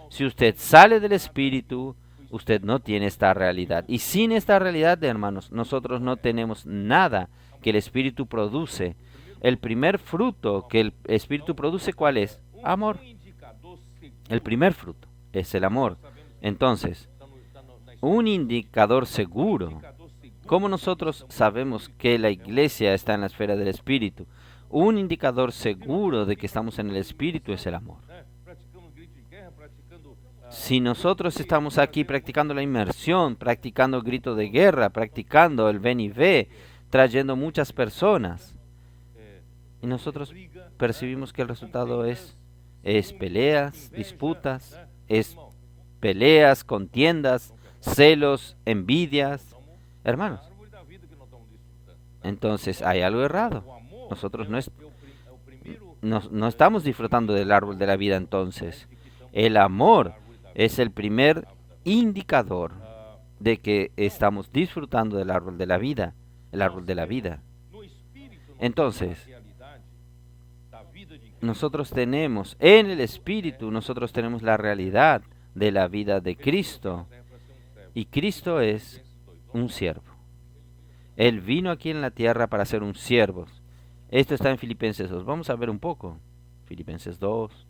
Si usted sale del Espíritu, usted no tiene esta realidad. Y sin esta realidad, hermanos, nosotros no tenemos nada que el Espíritu produce. El primer fruto que el Espíritu produce, ¿cuál es? Amor. El primer fruto es el amor. Entonces, un indicador seguro. ¿Cómo nosotros sabemos que la iglesia está en la esfera del Espíritu? Un indicador seguro de que estamos en el Espíritu es el amor. Si nosotros estamos aquí practicando la inmersión, practicando el grito de guerra, practicando el ven y ve, trayendo muchas personas, y nosotros percibimos que el resultado es peleas, disputas, es peleas, contiendas, celos, envidias, hermanos, entonces hay algo errado. Nosotros no estamos disfrutando del árbol de la vida. Entonces, el amor es el primer indicador de que estamos disfrutando del árbol de la vida, el árbol de la vida. Entonces, nosotros tenemos, en el Espíritu, nosotros tenemos la realidad de la vida de Cristo. Y Cristo es un siervo. Él vino aquí en la tierra para ser un siervo. Esto está en Filipenses 2. Vamos a ver un poco. Filipenses 2.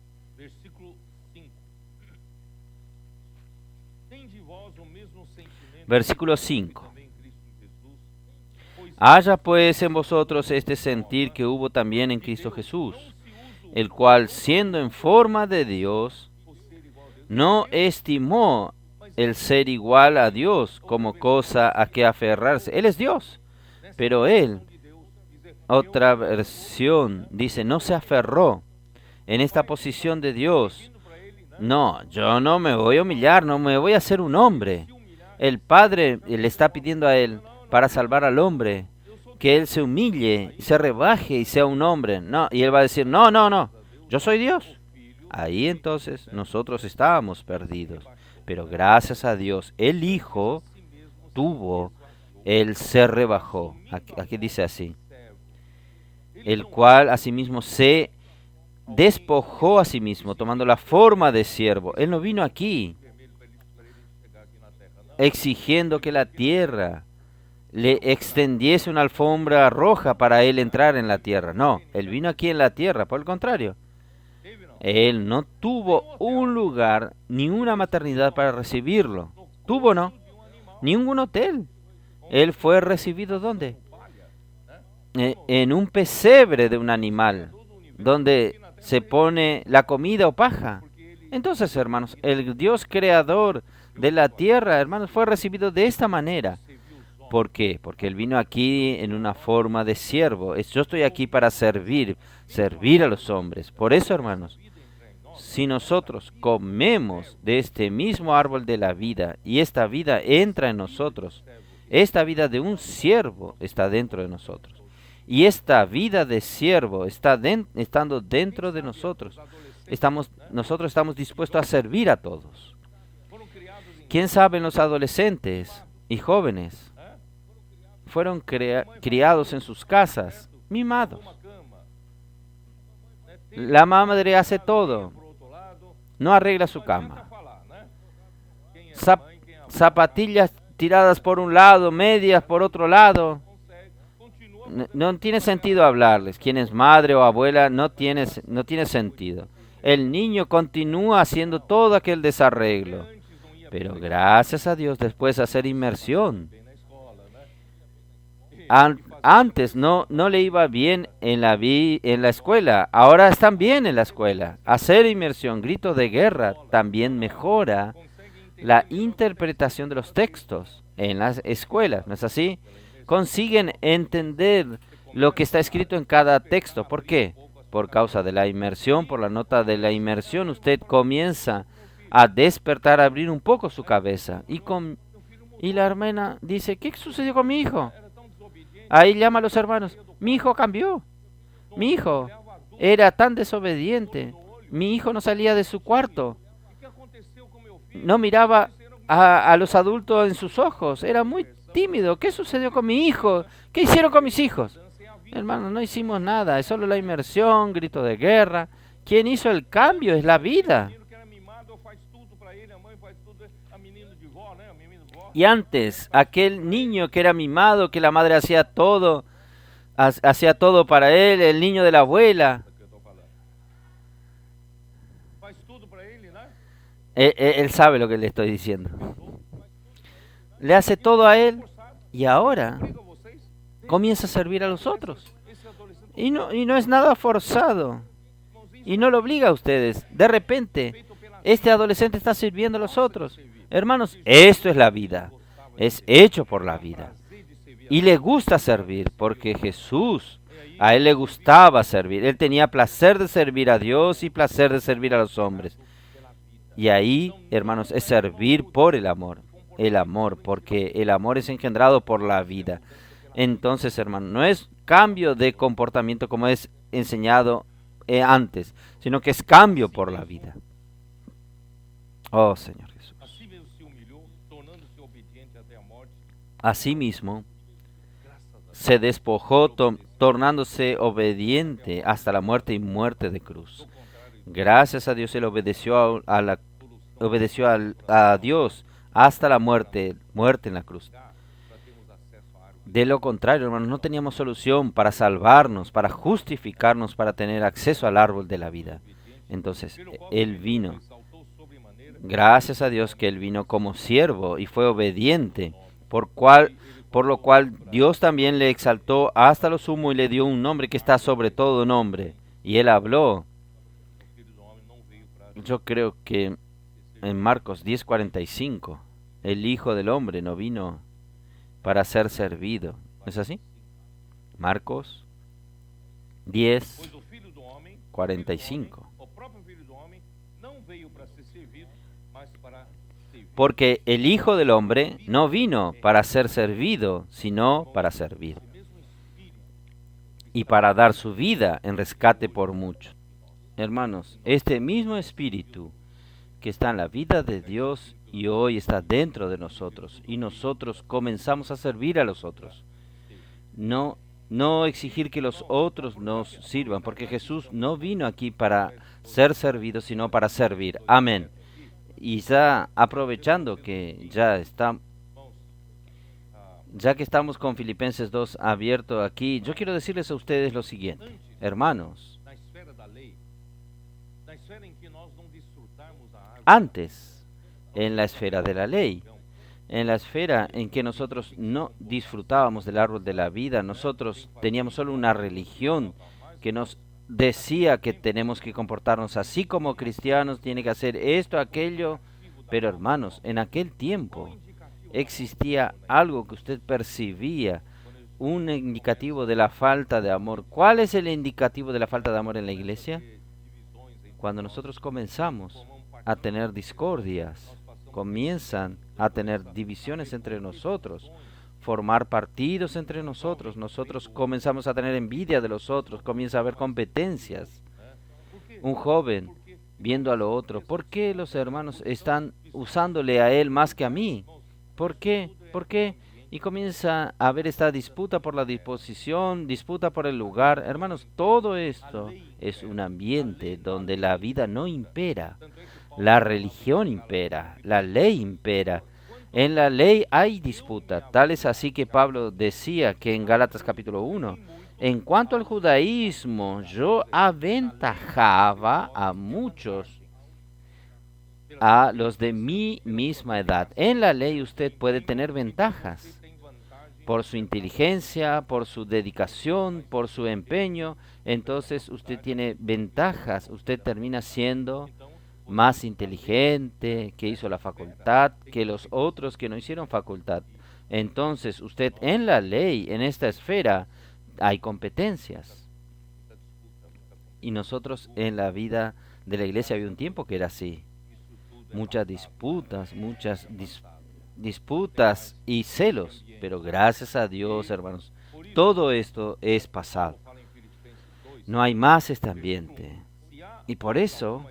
Versículo 5. Haya pues en vosotros este sentir que hubo también en Cristo Jesús, el cual, siendo en forma de Dios, no estimó el ser igual a Dios como cosa a que aferrarse. Él es Dios, pero Él, otra versión, dice, no se aferró en esta posición de Dios. No, yo no me voy a humillar, no me voy a hacer un hombre. El Padre le está pidiendo a Él, para salvar al hombre, que Él se humille, se rebaje y sea un hombre. No, y Él va a decir, no, no, no, yo soy Dios. Ahí entonces nosotros estábamos perdidos. Pero gracias a Dios, el Hijo Él se rebajó. Aquí dice así. El cual asimismo se despojó a sí mismo, tomando la forma de siervo. Él no vino aquí exigiendo que la tierra le extendiese una alfombra roja para Él entrar en la tierra. No, Él vino aquí en la tierra, por el contrario. Él no tuvo un lugar ni una maternidad para recibirlo. ¿Tuvo no? Ni un hotel. Él fue recibido ¿dónde? En un pesebre de un animal, donde se pone la comida o paja. Entonces, hermanos, el Dios creador de la tierra, hermanos, fue recibido de esta manera. ¿Por qué? Porque Él vino aquí en una forma de siervo. Yo estoy aquí para servir a los hombres. Por eso, hermanos, si nosotros comemos de este mismo árbol de la vida y esta vida entra en nosotros, esta vida de un siervo está dentro de nosotros. Y esta vida de siervo estando dentro de nosotros. Nosotros estamos dispuestos a servir a todos. ¿Quién sabe los adolescentes y jóvenes? Fueron criados en sus casas, mimados. La madre hace todo. No arregla su cama. Zapatillas tiradas por un lado, medias por otro lado. No tiene sentido hablarles. Quien es madre o abuela no tiene sentido. El niño continúa haciendo todo aquel desarreglo. Pero gracias a Dios, después de hacer inmersión. Antes no le iba bien en la escuela. Ahora están bien en la escuela. Hacer inmersión, grito de guerra, también mejora la interpretación de los textos en las escuelas. ¿No es así? Consiguen entender lo que está escrito en cada texto. ¿Por qué? Por causa de la inmersión, por la nota de la inmersión, usted comienza a despertar, a abrir un poco su cabeza. Y la hermana dice, ¿qué sucedió con mi hijo? Ahí llama a los hermanos, mi hijo cambió. Mi hijo era tan desobediente. Mi hijo no salía de su cuarto. No miraba a los adultos en sus ojos. Era muy tímido. ¿Qué sucedió con mi hijo? ¿Qué hicieron con mis hijos? Hermanos, no hicimos nada. Es solo la inmersión, grito de guerra. ¿Quién hizo el cambio? Es la vida. Y antes, aquel niño que era mimado, que la madre hacía todo para él, el niño de la abuela. Él sabe lo que le estoy diciendo. Le hace todo a él y ahora comienza a servir a los otros. Y no es nada forzado. Y no lo obliga a ustedes. De repente, este adolescente está sirviendo a los otros. Hermanos, esto es la vida. Es hecho por la vida. Y le gusta servir porque Jesús, a Él le gustaba servir. Él tenía placer de servir a Dios y placer de servir a los hombres. Y ahí, hermanos, es servir por el amor. El amor, porque el amor es engendrado por la vida. Entonces, hermano, no es cambio de comportamiento como es enseñado antes, sino que es cambio por la vida. Oh, Señor Jesús. Asimismo, se despojó tornándose obediente hasta la muerte y muerte de cruz. Gracias a Dios, Él obedeció a Dios hasta la muerte en la cruz. De lo contrario, hermanos, no teníamos solución para salvarnos, para justificarnos, para tener acceso al árbol de la vida. Entonces, Él vino. Gracias a Dios que Él vino como siervo y fue obediente, por lo cual Dios también le exaltó hasta lo sumo y le dio un nombre que está sobre todo nombre. Y Él habló. Yo creo que en Marcos 10:45, el Hijo del Hombre no vino para ser servido. ¿Es así? Marcos 10:45. Porque el Hijo del Hombre no vino para ser servido, sino para servir. Y para dar su vida en rescate por muchos. Hermanos, este mismo Espíritu que está en la vida de Dios y hoy está dentro de nosotros, y nosotros comenzamos a servir a los otros. No exigir que los otros nos sirvan, porque Jesús no vino aquí para ser servido, sino para servir. Amén. Y ya aprovechando que ya que estamos con Filipenses 2 abierto aquí, yo quiero decirles a ustedes lo siguiente. Hermanos, antes, en la esfera de la ley, en la esfera en que nosotros no disfrutábamos del árbol de la vida, nosotros teníamos solo una religión que nos decía que tenemos que comportarnos así como cristianos, tiene que hacer esto, aquello. Pero hermanos, en aquel tiempo existía algo que usted percibía, un indicativo de la falta de amor. ¿Cuál es el indicativo de la falta de amor en la iglesia? Cuando nosotros comenzamos a tener discordias, comienzan a tener divisiones entre nosotros, formar partidos entre nosotros, nosotros comenzamos a tener envidia de los otros, comienza a haber competencias. Un joven viendo a lo otro, ¿por qué los hermanos están usándole a él más que a mí? ¿Por qué? ¿Por qué? Y comienza a haber esta disputa por la disposición, disputa por el lugar. Hermanos, todo esto es un ambiente donde la vida no impera, la religión impera, la ley impera. En la ley hay disputa, tal es así que Pablo decía que en Gálatas capítulo 1, en cuanto al judaísmo, yo aventajaba a muchos, a los de mi misma edad. En la ley usted puede tener ventajas por su inteligencia, por su dedicación, por su empeño. Entonces usted tiene ventajas, usted termina siendo más inteligente, que hizo la facultad, que los otros que no hicieron facultad. Entonces usted en la ley, en esta esfera, hay competencias. Y nosotros en la vida de la iglesia había un tiempo que era así. Muchas disputas y celos. Pero gracias a Dios, hermanos, todo esto es pasado. No hay más este ambiente. Y por eso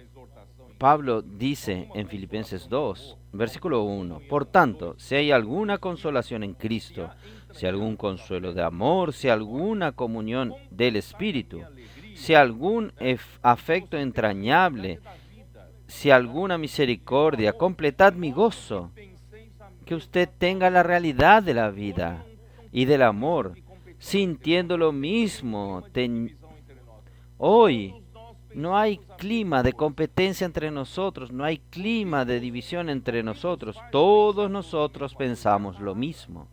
Pablo dice en Filipenses 2, versículo 1, por tanto, si hay alguna consolación en Cristo, si algún consuelo de amor, si alguna comunión del Espíritu, si algún afecto entrañable, si alguna misericordia, completad mi gozo, que usted tenga la realidad de la vida y del amor, sintiendo lo mismo. Hoy no hay clima de competencia entre nosotros, no hay clima de división entre nosotros. Todos nosotros pensamos lo mismo.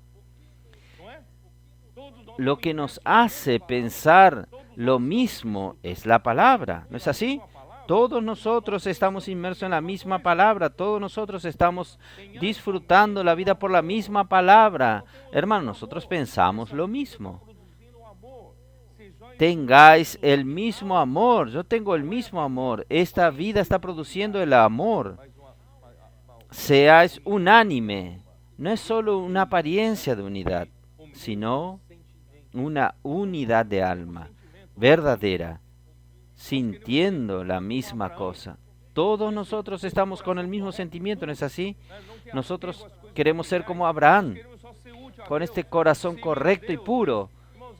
Lo que nos hace pensar lo mismo es la palabra, ¿no es así? Todos nosotros estamos inmersos en la misma palabra, todos nosotros estamos disfrutando la vida por la misma palabra. Hermanos, nosotros pensamos lo mismo. Tengáis el mismo amor, yo tengo el mismo amor, esta vida está produciendo el amor. Seáis unánime, no es solo una apariencia de unidad, sino una unidad de alma, verdadera, sintiendo la misma cosa. Todos nosotros estamos con el mismo sentimiento, ¿no es así? Nosotros queremos ser como Abraham, con este corazón correcto y puro.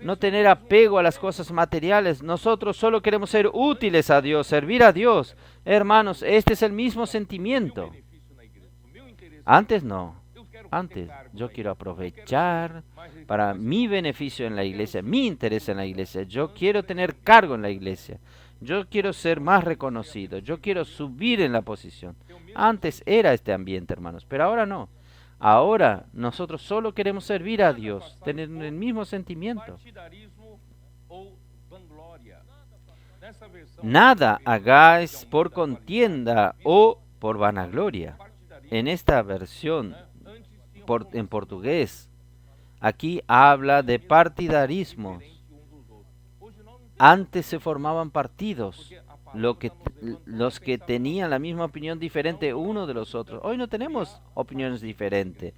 no tener apego a las cosas materiales. Nosotros solo queremos ser útiles a Dios, servir a Dios. Hermanos, este es el mismo sentimiento. Antes no. Antes yo quiero aprovechar para mi beneficio en la iglesia, mi interés en la iglesia. Yo quiero tener cargo en la iglesia. Yo quiero ser más reconocido. Yo quiero subir en la posición. Antes era este ambiente, hermanos, pero ahora no. Ahora nosotros solo queremos servir a Dios, tener el mismo sentimiento. Nada hagáis por contienda o por vanagloria. En esta versión, en portugués, aquí habla de partidarismos. Antes se formaban partidos, los que tenían la misma opinión diferente uno de los otros. Hoy no tenemos opiniones diferentes,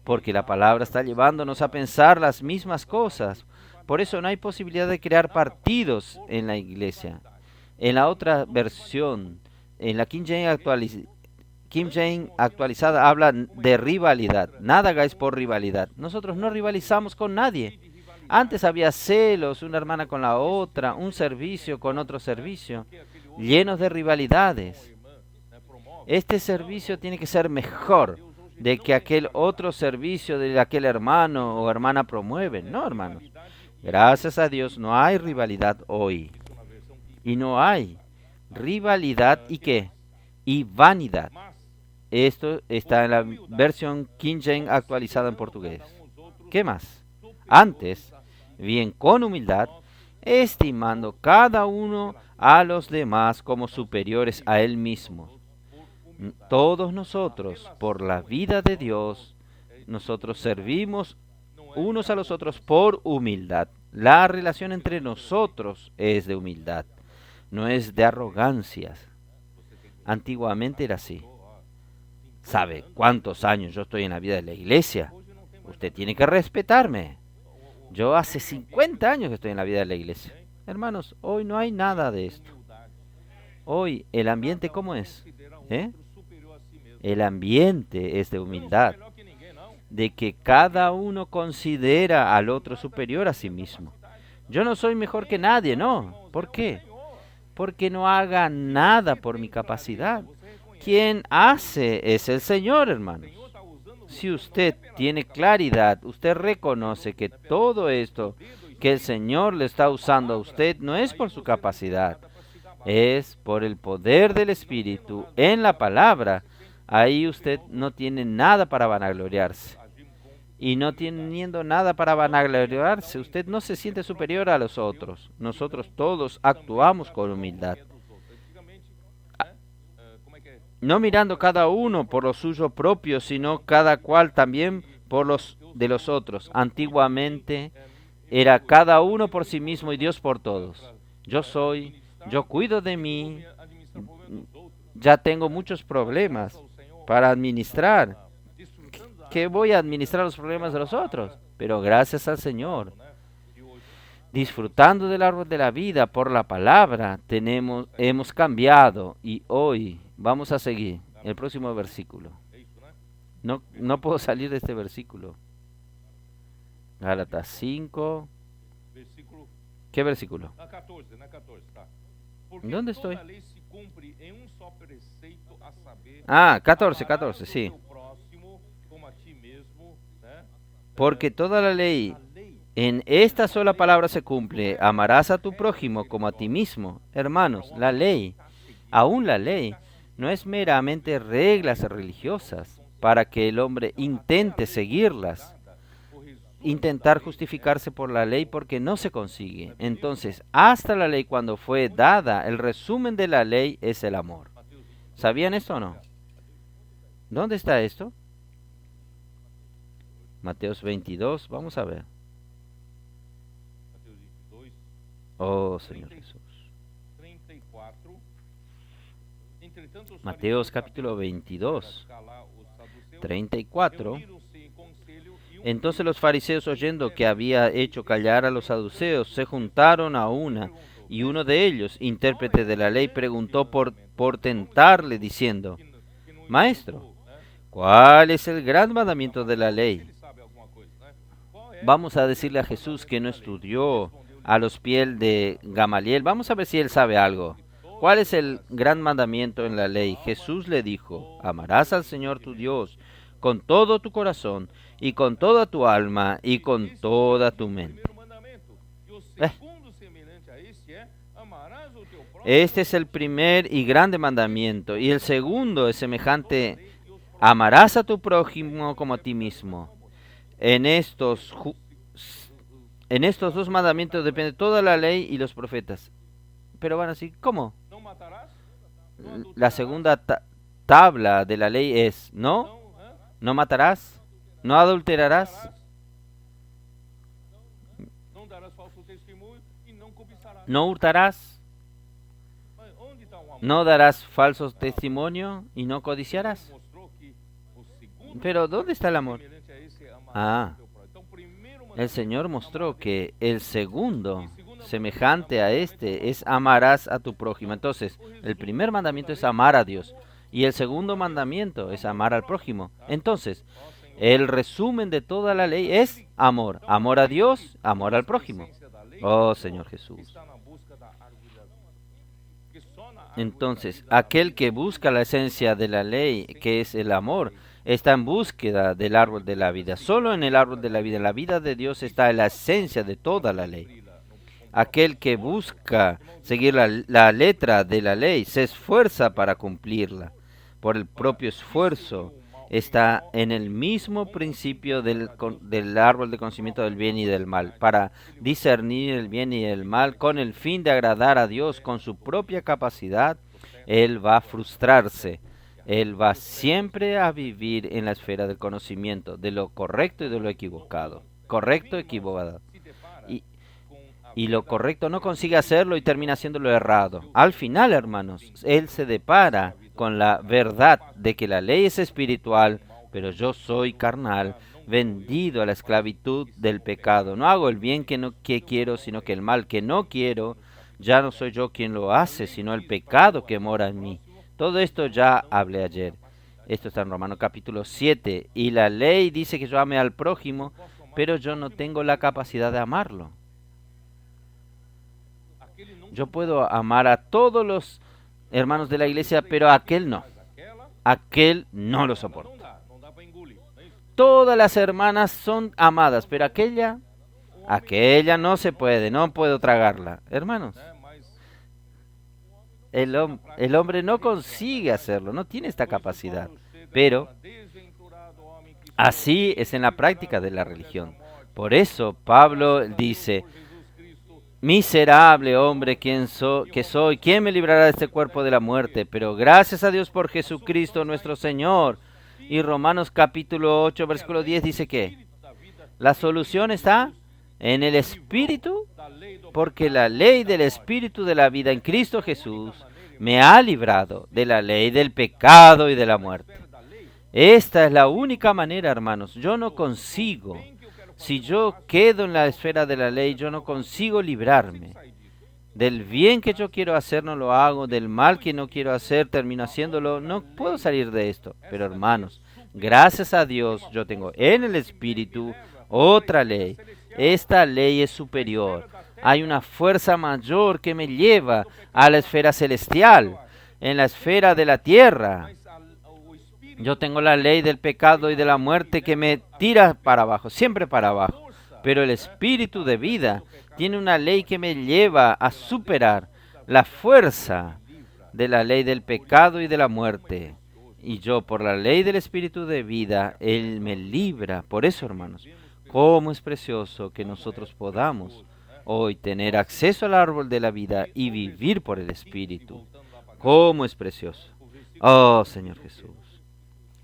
porque la palabra está llevándonos a pensar las mismas cosas. Por eso no hay posibilidad de crear partidos en la iglesia. En la otra versión, en la King James actualizada, habla de rivalidad. Nada hagáis por rivalidad. Nosotros no rivalizamos con nadie. Antes había celos, una hermana con la otra, un servicio con otro servicio, llenos de rivalidades. Este servicio tiene que ser mejor de que aquel otro servicio de aquel hermano o hermana promueve. No, hermanos. Gracias a Dios no hay rivalidad hoy. Y no hay rivalidad y qué? Y vanidad. Esto está en la versión King James actualizada en portugués. ¿Qué más? Antes, bien con humildad, estimando cada uno a los demás como superiores a él mismo. Todos nosotros, por la vida de Dios, nosotros servimos unos a los otros por humildad. La relación entre nosotros es de humildad, no es de arrogancias. Antiguamente era así. ¿Sabe cuántos años yo estoy en la vida de la iglesia? Usted tiene que respetarme. Yo hace 50 años que estoy en la vida de la iglesia. Hermanos, hoy no hay nada de esto. Hoy el ambiente, ¿cómo es? El ambiente es de humildad, de que cada uno considera al otro superior a sí mismo. Yo no soy mejor que nadie, no. ¿Por qué? Porque no haga nada por mi capacidad. Quien hace es el Señor, hermanos. Si usted tiene claridad, usted reconoce que todo esto que el Señor le está usando a usted no es por su capacidad, es por el poder del Espíritu en la palabra. Ahí usted no tiene nada para vanagloriarse. Y no teniendo nada para vanagloriarse, usted no se siente superior a los otros. Nosotros todos actuamos con humildad, no mirando cada uno por lo suyo propio, sino cada cual también por los de los otros. Antiguamente era cada uno por sí mismo y Dios por todos. Yo cuido de mí, ya tengo muchos problemas para administrar. ¿Qué voy a administrar los problemas de los otros? Pero gracias al Señor, disfrutando del árbol de la vida por la palabra, hemos cambiado y hoy vamos a seguir el próximo versículo. No puedo salir de este versículo. Gálatas 5. ¿Qué versículo? ¿Dónde estoy? 14, sí. Porque toda la ley en esta sola palabra se cumple: amarás a tu prójimo como a ti mismo. Hermanos, la ley, aún la ley, no es meramente reglas religiosas para que el hombre intente seguirlas, intentar justificarse por la ley, porque no se consigue. Entonces, hasta la ley, cuando fue dada, el resumen de la ley es el amor. ¿Sabían esto o no? ¿Dónde está esto? Mateos 22, vamos a ver. Oh, Señor Jesús. Mateos capítulo 22, 34. Entonces los fariseos, oyendo que había hecho callar a los saduceos, se juntaron a una, y uno de ellos, intérprete de la ley, preguntó por tentarle, diciendo: Maestro, ¿cuál es el gran mandamiento de la ley? Vamos a decirle a Jesús que no estudió a los pies de Gamaliel. Vamos a ver si él sabe algo. ¿Cuál es el gran mandamiento en la ley? Jesús le dijo, amarás al Señor tu Dios con todo tu corazón y con toda tu alma y con toda tu mente. Este es el primer y grande mandamiento. Y el segundo es semejante, amarás a tu prójimo como a ti mismo. En estos dos mandamientos depende toda la ley y los profetas. Pero van así, ¿cómo? La segunda tabla de la ley es, no matarás, no adulterarás, no hurtarás, no darás falso testimonio y no codiciarás. Pero ¿dónde está el amor? El Señor mostró que el segundo, semejante a este, es amarás a tu prójimo. Entonces, el primer mandamiento es amar a Dios y el segundo mandamiento es amar al prójimo. Entonces, el resumen de toda la ley es amor. Amor a Dios, amor al prójimo. Oh, Señor Jesús. Entonces, aquel que busca la esencia de la ley, que es el amor, está en búsqueda del árbol de la vida. Solo en el árbol de la vida de Dios está la esencia de toda la ley. Aquel que busca seguir la letra de la ley se esfuerza para cumplirla. Por el propio esfuerzo está en el mismo principio del árbol de conocimiento del bien y del mal, para discernir el bien y el mal con el fin de agradar a Dios con su propia capacidad. Él va a frustrarse. Él va siempre a vivir en la esfera del conocimiento, de lo correcto y de lo equivocado. Correcto, equivocado. Y lo correcto no consigue hacerlo y termina haciendo lo errado. Al final, hermanos, él se depara con la verdad de que la ley es espiritual, pero yo soy carnal, vendido a la esclavitud del pecado. No hago el bien que quiero, sino que el mal que no quiero. Ya no soy yo quien lo hace, sino el pecado que mora en mí. Todo esto ya hablé ayer. Esto está en Romanos capítulo 7. Y la ley dice que yo ame al prójimo, pero yo no tengo la capacidad de amarlo. Yo puedo amar a todos los hermanos de la iglesia, pero a aquel no. Aquel no lo soporta. Todas las hermanas son amadas, pero aquella no se puede, no puedo tragarla. Hermanos, el hombre no consigue hacerlo, no tiene esta capacidad. Pero así es en la práctica de la religión. Por eso Pablo dice, miserable hombre que soy, ¿quién me librará de este cuerpo de la muerte? Pero gracias a Dios por Jesucristo nuestro Señor. Y Romanos capítulo 8, versículo 10 dice que la solución está en el Espíritu, porque la ley del Espíritu de la vida en Cristo Jesús me ha librado de la ley del pecado y de la muerte. Esta es la única manera, hermanos. Yo no consigo. Si yo quedo en la esfera de la ley, yo no consigo librarme. Del bien que yo quiero hacer no lo hago, del mal que no quiero hacer termino haciéndolo. No puedo salir de esto. Pero hermanos, gracias a Dios yo tengo en el Espíritu otra ley. Esta ley es superior. Hay una fuerza mayor que me lleva a la esfera celestial, en la esfera de la tierra. Yo tengo la ley del pecado y de la muerte que me tira para abajo, siempre para abajo. Pero el Espíritu de vida tiene una ley que me lleva a superar la fuerza de la ley del pecado y de la muerte. Y yo, por la ley del Espíritu de vida, Él me libra. Por eso, hermanos, cómo es precioso que nosotros podamos hoy tener acceso al árbol de la vida y vivir por el Espíritu. Cómo es precioso. Oh, Señor Jesús.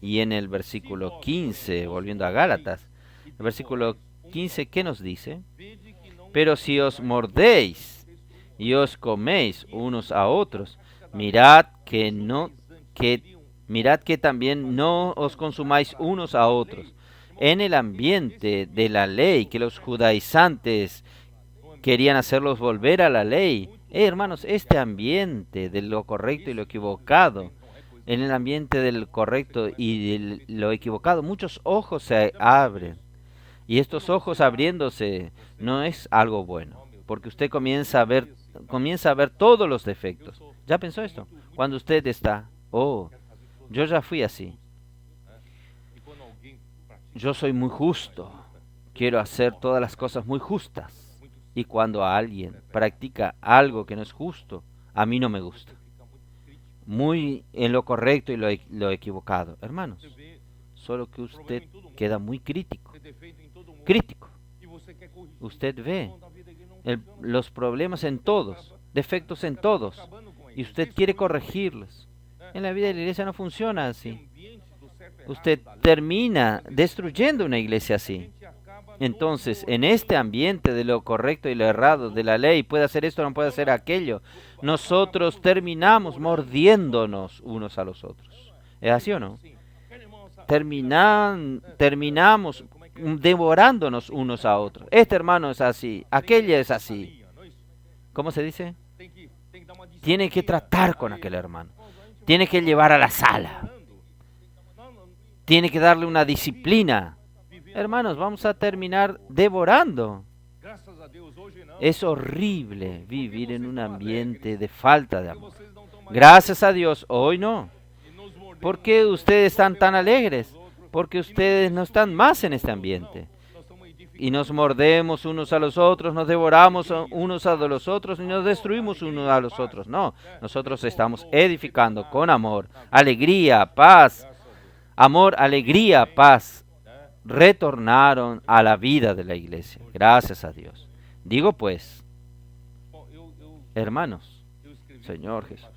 Y en el versículo 15, volviendo a Gálatas, el versículo 15, ¿qué nos dice? Pero si os mordéis y os coméis unos a otros, mirad que también no os consumáis unos a otros. En el ambiente de la ley, que los judaizantes querían hacerlos volver a la ley. Hermanos, este ambiente de lo correcto y lo equivocado, en el ambiente del correcto y de lo equivocado, muchos ojos se abren. Y estos ojos abriéndose no es algo bueno, porque usted comienza a ver todos los defectos. ¿Ya pensó esto? Cuando usted está, oh, yo ya fui así. Yo soy muy justo. Quiero hacer todas las cosas muy justas. Y cuando alguien practica algo que no es justo, a mí no me gusta. Muy en lo correcto y lo equivocado. Hermanos, solo que usted queda muy crítico. Usted ve los problemas en todos, defectos en todos, y usted quiere corregirlos. En la vida de la iglesia no funciona así. Usted termina destruyendo una iglesia así. Entonces, en este ambiente de lo correcto y lo errado, de la ley, puede hacer esto, no puede hacer aquello, nosotros terminamos mordiéndonos unos a los otros. ¿Es así o no? Terminamos devorándonos unos a otros. Este hermano es así, aquella es así. ¿Cómo se dice? Tiene que tratar con aquel hermano. Tiene que llevar a la sala. Tiene que darle una disciplina. Hermanos, vamos a terminar devorando. Es horrible vivir en un ambiente de falta de amor. Gracias a Dios, hoy no. ¿Por qué ustedes están tan alegres? Porque ustedes no están más en este ambiente. Y nos mordemos unos a los otros, nos devoramos unos a los otros y nos destruimos unos a los otros. No, nosotros estamos edificando con amor, alegría, paz. Amor, alegría, paz. Retornaron a la vida de la iglesia. Gracias a Dios. Digo pues, hermanos, Señor Jesús.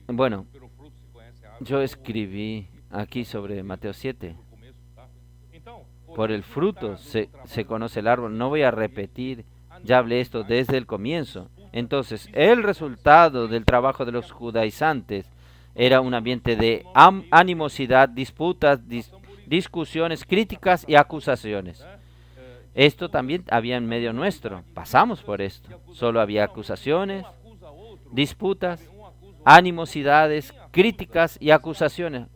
Bueno, yo escribí aquí sobre Mateo 7. Por el fruto se conoce el árbol. No voy a repetir, ya hablé esto desde el comienzo. Entonces, el resultado del trabajo de los judaizantes era un ambiente de animosidad, disputas, discusiones, críticas y acusaciones. Esto también había en medio nuestro. Pasamos por esto. Solo había acusaciones, disputas, animosidades, críticas y acusaciones.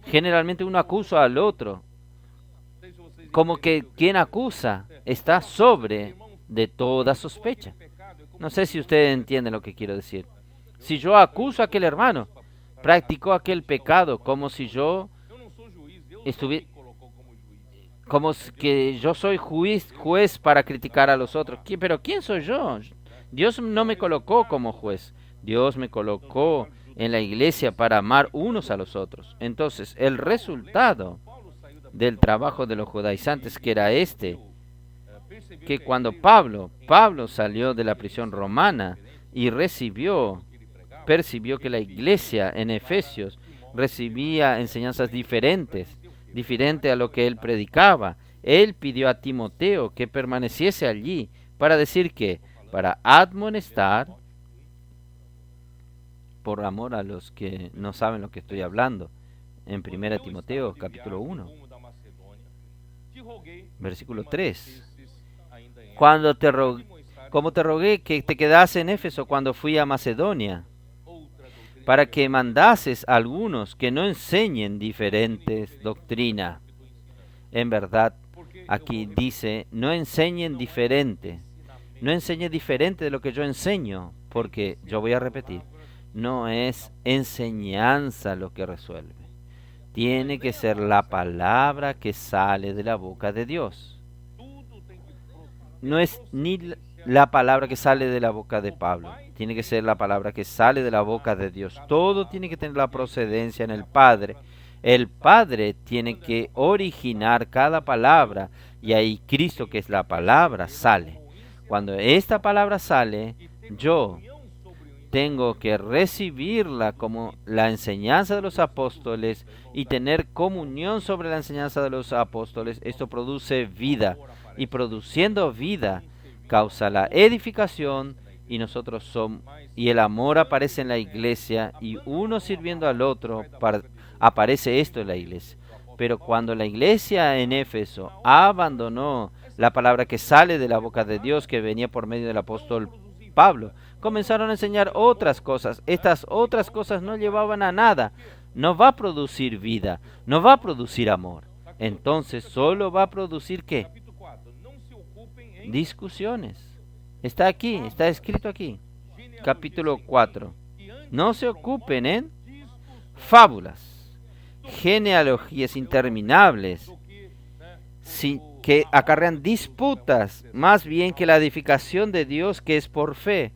Generalmente uno acusa al otro. Como que quien acusa está sobre de toda sospecha. No sé si ustedes entienden lo que quiero decir. Si yo acuso a aquel hermano, practicó aquel pecado como si yo estuviera, como que yo soy juez para criticar a los otros. Pero ¿quién soy yo? Dios no me colocó como juez. Dios me colocó en la iglesia para amar unos a los otros. Entonces, el resultado del trabajo de los judaizantes, que era que cuando Pablo salió de la prisión romana y percibió que la iglesia en Efesios recibía enseñanzas diferentes a lo que él predicaba, él pidió a Timoteo que permaneciese allí para decir que, para admonestar, por amor a los que no saben lo que estoy hablando, en 1 Timoteo capítulo 1, versículo 3. Como te rogué que te quedase en Éfeso cuando fui a Macedonia, para que mandases a algunos que no enseñen diferentes doctrinas. En verdad, aquí dice, no enseñen diferente de lo que yo enseño, porque yo voy a repetir, no es enseñanza lo que resuelve. Tiene que ser la palabra que sale de la boca de Dios. No es ni la palabra que sale de la boca de Pablo. Tiene que ser la palabra que sale de la boca de Dios. Todo tiene que tener la procedencia en el Padre. El Padre tiene que originar cada palabra y ahí Cristo, que es la palabra, sale. Cuando esta palabra sale, yo tengo que recibirla como la enseñanza de los apóstoles y tener comunión sobre la enseñanza de los apóstoles. Esto produce vida, y produciendo vida causa la edificación, y y el amor aparece en la iglesia, y uno sirviendo al otro, aparece esto en la iglesia. Pero cuando la iglesia en Éfeso abandonó la palabra que sale de la boca de Dios, que venía por medio del apóstol Pablo, comenzaron a enseñar otras cosas. Estas otras cosas no llevaban a nada. No va a producir vida, no va a producir amor. entonces solo va a producir ¿qué? Discusiones. Está aquí, está escrito aquí. Capítulo 4. No se ocupen en fábulas, genealogías interminables, que acarrean disputas, más bien que la edificación de Dios que es por fe,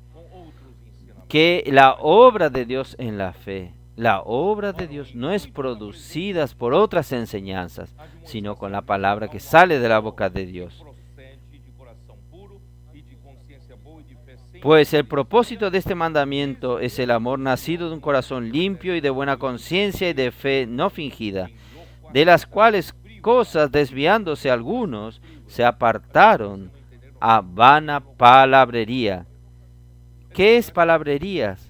que la obra de Dios en la fe. La obra de Dios no es producida por otras enseñanzas, sino con la palabra que sale de la boca de Dios. Pues el propósito de este mandamiento es el amor nacido de un corazón limpio y de buena conciencia y de fe no fingida, de las cuales cosas, desviándose algunos, se apartaron a vana palabrería. ¿Qué es palabrerías?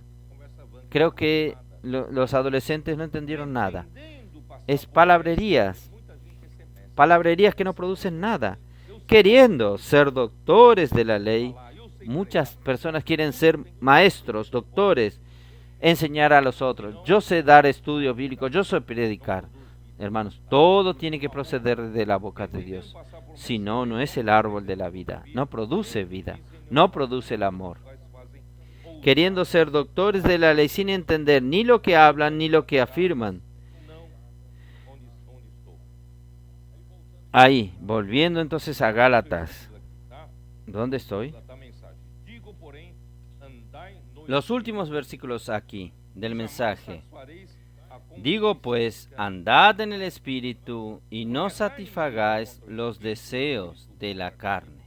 Creo que los adolescentes no entendieron nada. Es palabrerías que no producen nada. Queriendo ser doctores de la ley, muchas personas quieren ser maestros, doctores, enseñar a los otros. Yo sé dar estudios bíblicos, yo sé predicar. Hermanos, todo tiene que proceder de la boca de Dios. Si no, no es el árbol de la vida. No produce vida, no produce el amor. Queriendo ser doctores de la ley sin entender ni lo que hablan ni lo que afirman. Ahí, volviendo entonces a Gálatas. ¿Dónde estoy? Los últimos versículos aquí del mensaje. Digo pues, andad en el Espíritu y no satisfagáis los deseos de la carne.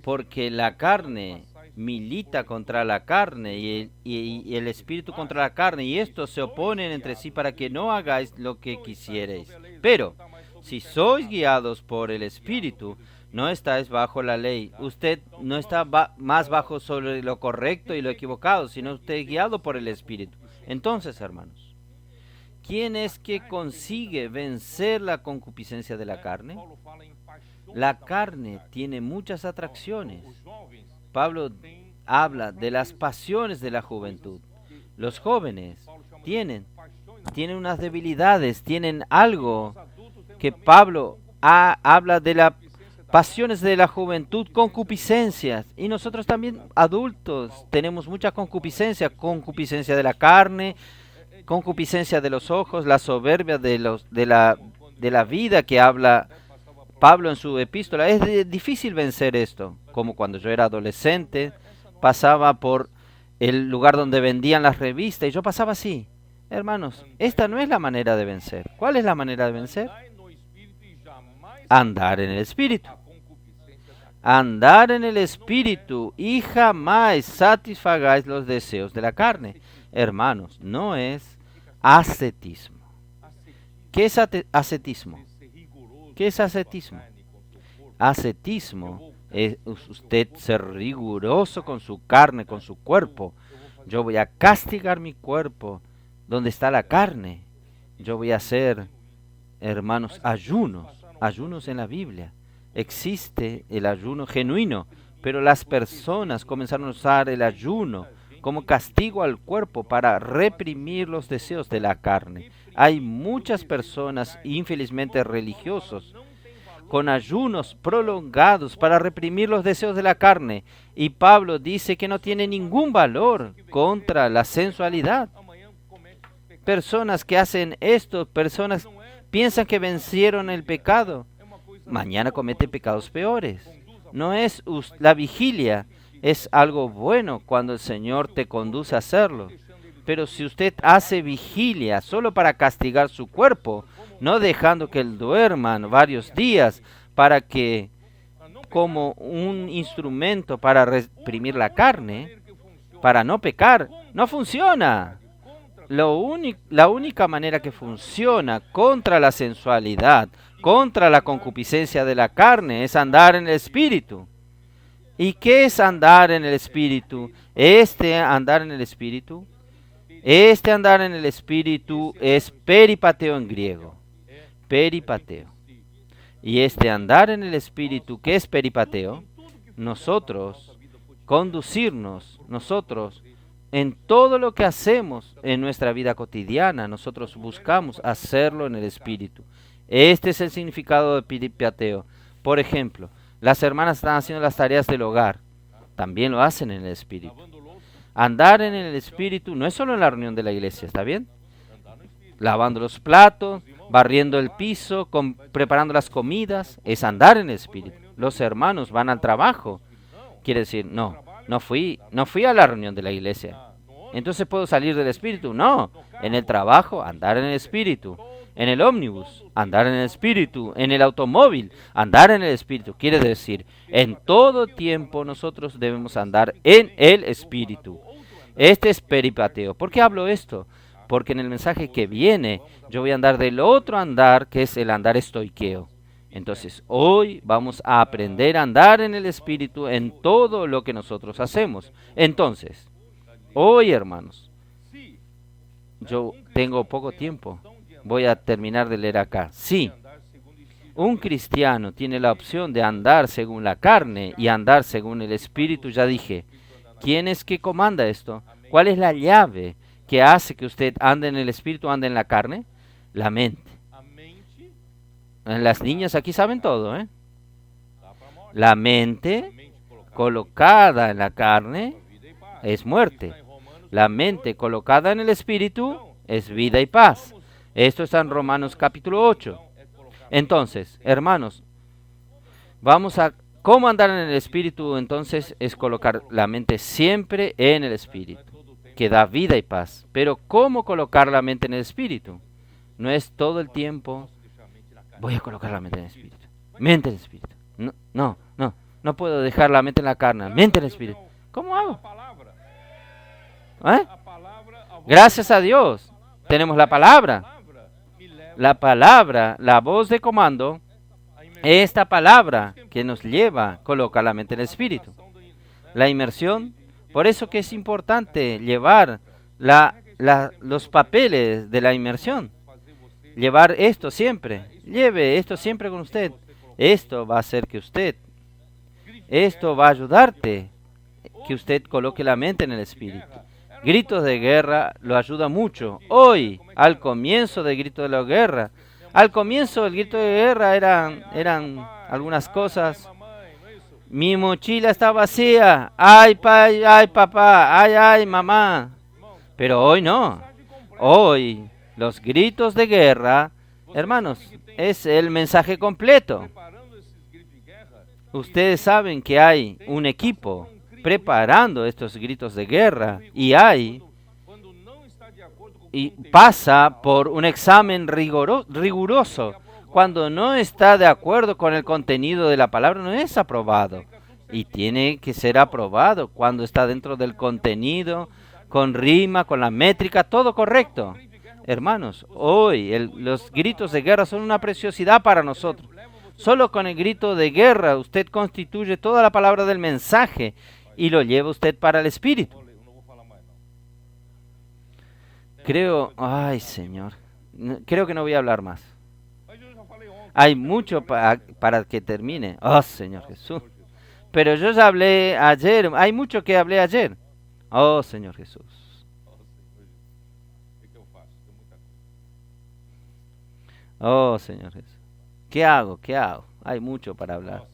Porque la carne milita contra la carne y el Espíritu contra la carne, y estos se oponen entre sí para que no hagáis lo que quisierais. Pero si sois guiados por el Espíritu, no estáis bajo la ley. Usted no está más bajo sobre lo correcto y lo equivocado, sino usted es guiado por el Espíritu. Entonces, hermanos, ¿quién es que consigue vencer la concupiscencia de la carne? La carne tiene muchas atracciones. Pablo habla de las pasiones de la juventud. Los jóvenes tienen unas debilidades, tienen algo que Pablo habla de las pasiones de la juventud, concupiscencias. Y nosotros también, adultos, tenemos mucha concupiscencia de la carne, concupiscencia de los ojos, la soberbia de la vida que habla Pablo en su epístola. Es difícil vencer esto, como cuando yo era adolescente, pasaba por el lugar donde vendían las revistas y yo pasaba así. Hermanos, esta no es la manera de vencer. ¿Cuál es la manera de vencer? Andar en el Espíritu. Andar en el Espíritu y jamás satisfagáis los deseos de la carne. Hermanos, no es ascetismo. ¿Qué es ascetismo? ¿Qué es ascetismo? Ascetismo es usted ser riguroso con su carne, con su cuerpo. Yo voy a castigar mi cuerpo donde está la carne. Yo voy a hacer, hermanos, ayunos en la Biblia. Existe el ayuno genuino, pero las personas comenzaron a usar el ayuno como castigo al cuerpo para reprimir los deseos de la carne. Hay muchas personas, infelizmente religiosos, con ayunos prolongados para reprimir los deseos de la carne. Y Pablo dice que no tiene ningún valor contra la sensualidad. Personas que hacen esto, personas piensan que vencieron el pecado. Mañana cometen pecados peores. No es la vigilia, es algo bueno cuando el Señor te conduce a hacerlo. Pero si usted hace vigilia solo para castigar su cuerpo, no dejando que él duerma varios días para que, como un instrumento para reprimir la carne, para no pecar, no funciona. La única manera que funciona contra la sensualidad, contra la concupiscencia de la carne, es andar en el Espíritu. ¿Y qué es andar en el Espíritu? Andar en el Espíritu es peripateo en griego. Peripateo. Y andar en el Espíritu, ¿qué es peripateo? Conducirnos, en todo lo que hacemos en nuestra vida cotidiana, nosotros buscamos hacerlo en el Espíritu. Este es el significado de peripateo. Por ejemplo, las hermanas están haciendo las tareas del hogar. También lo hacen en el Espíritu. Andar en el Espíritu no es solo en la reunión de la iglesia, ¿está bien? Lavando los platos, barriendo el piso, preparando las comidas, es andar en el Espíritu. Los hermanos van al trabajo. Quiere decir, no fui a la reunión de la iglesia. Entonces puedo salir del Espíritu. No, en el trabajo, andar en el Espíritu. En el ómnibus, andar en el Espíritu. En el automóvil, andar en el Espíritu. Quiere decir, en todo tiempo nosotros debemos andar en el Espíritu. Este es peripateo. ¿Por qué hablo esto? Porque en el mensaje que viene, yo voy a andar del otro andar, que es el andar estoiqueo. Entonces, hoy vamos a aprender a andar en el Espíritu en todo lo que nosotros hacemos. Entonces, hoy, hermanos, yo tengo poco tiempo. Voy a terminar de leer acá. Sí, un cristiano tiene la opción de andar según la carne y andar según el Espíritu. Ya dije, ¿quién es que comanda esto? ¿Cuál es la llave que hace que usted ande en el Espíritu, ande en la carne? La mente. Las niñas aquí saben todo, ¿eh? La mente colocada en la carne es muerte. La mente colocada en el Espíritu es vida y paz. Esto está en Romanos capítulo 8. Entonces, hermanos, vamos a... ¿Cómo andar en el Espíritu? Entonces es colocar la mente siempre en el Espíritu, que da vida y paz. Pero ¿cómo colocar la mente en el Espíritu? No es todo el tiempo, voy a colocar la mente en el Espíritu. Mente en el Espíritu. No puedo dejar la mente en la carne. Mente en el Espíritu. ¿Cómo hago? ¿Eh? Gracias a Dios, tenemos la palabra. La palabra, la voz de comando, esta palabra que nos lleva, coloca la mente en el Espíritu. La inmersión, por eso que es importante llevar los papeles de la inmersión. Llevar esto siempre. Lleve esto siempre con usted. Esto va a hacer que esto va a ayudarte, que usted coloque la mente en el Espíritu. Gritos de guerra lo ayuda mucho. Hoy, al comienzo del grito de la guerra, al comienzo del grito de guerra eran algunas cosas. Mi mochila está vacía. Ay, papá. Ay, mamá. Pero hoy no. Hoy, los gritos de guerra, hermanos, es el mensaje completo. Ustedes saben que hay un equipo preparando estos gritos de guerra y pasa por un examen riguroso. Cuando no está de acuerdo con el contenido de la palabra, no es aprobado. Y tiene que ser aprobado cuando está dentro del contenido, con rima, con la métrica, todo correcto. Hermanos, hoy los gritos de guerra son una preciosidad para nosotros. Solo con el grito de guerra usted constituye toda la palabra del mensaje y lo lleva usted para el Espíritu. Ay Señor, creo que no voy a hablar más. Hay mucho para que termine. Oh Señor Jesús. Pero yo ya hablé ayer, hay mucho que hablé ayer. Oh Señor Jesús. Oh Señor Jesús. ¿Qué hago? Hay mucho para hablar.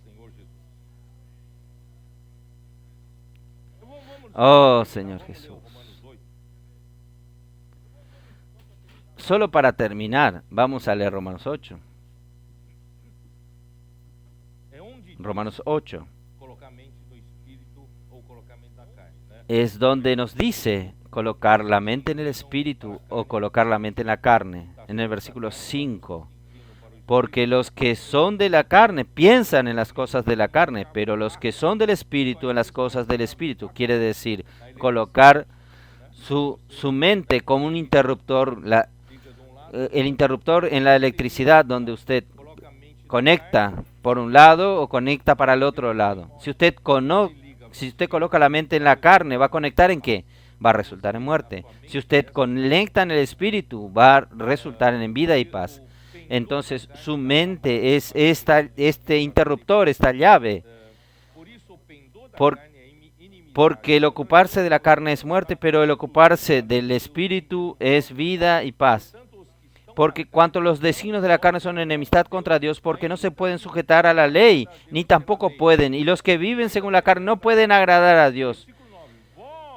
Oh Señor Jesús. Solo para terminar, vamos a leer Romanos 8. Romanos 8. Es donde nos dice colocar la mente en el Espíritu o colocar la mente en la carne. En el versículo 5. Porque los que son de la carne piensan en las cosas de la carne, pero los que son del Espíritu en las cosas del Espíritu. Quiere decir, colocar su mente como un interruptor, el interruptor en la electricidad donde usted conecta por un lado o conecta para el otro lado. Si usted coloca la mente en la carne, ¿va a conectar en qué? Va a resultar en muerte. Si usted conecta en el Espíritu, va a resultar en vida y paz. Entonces su mente es este interruptor, esta llave. Porque el ocuparse de la carne es muerte, pero el ocuparse del Espíritu es vida y paz. Porque cuanto los designios de la carne son enemistad contra Dios, porque no se pueden sujetar a la ley, ni tampoco pueden. Y los que viven según la carne no pueden agradar a Dios.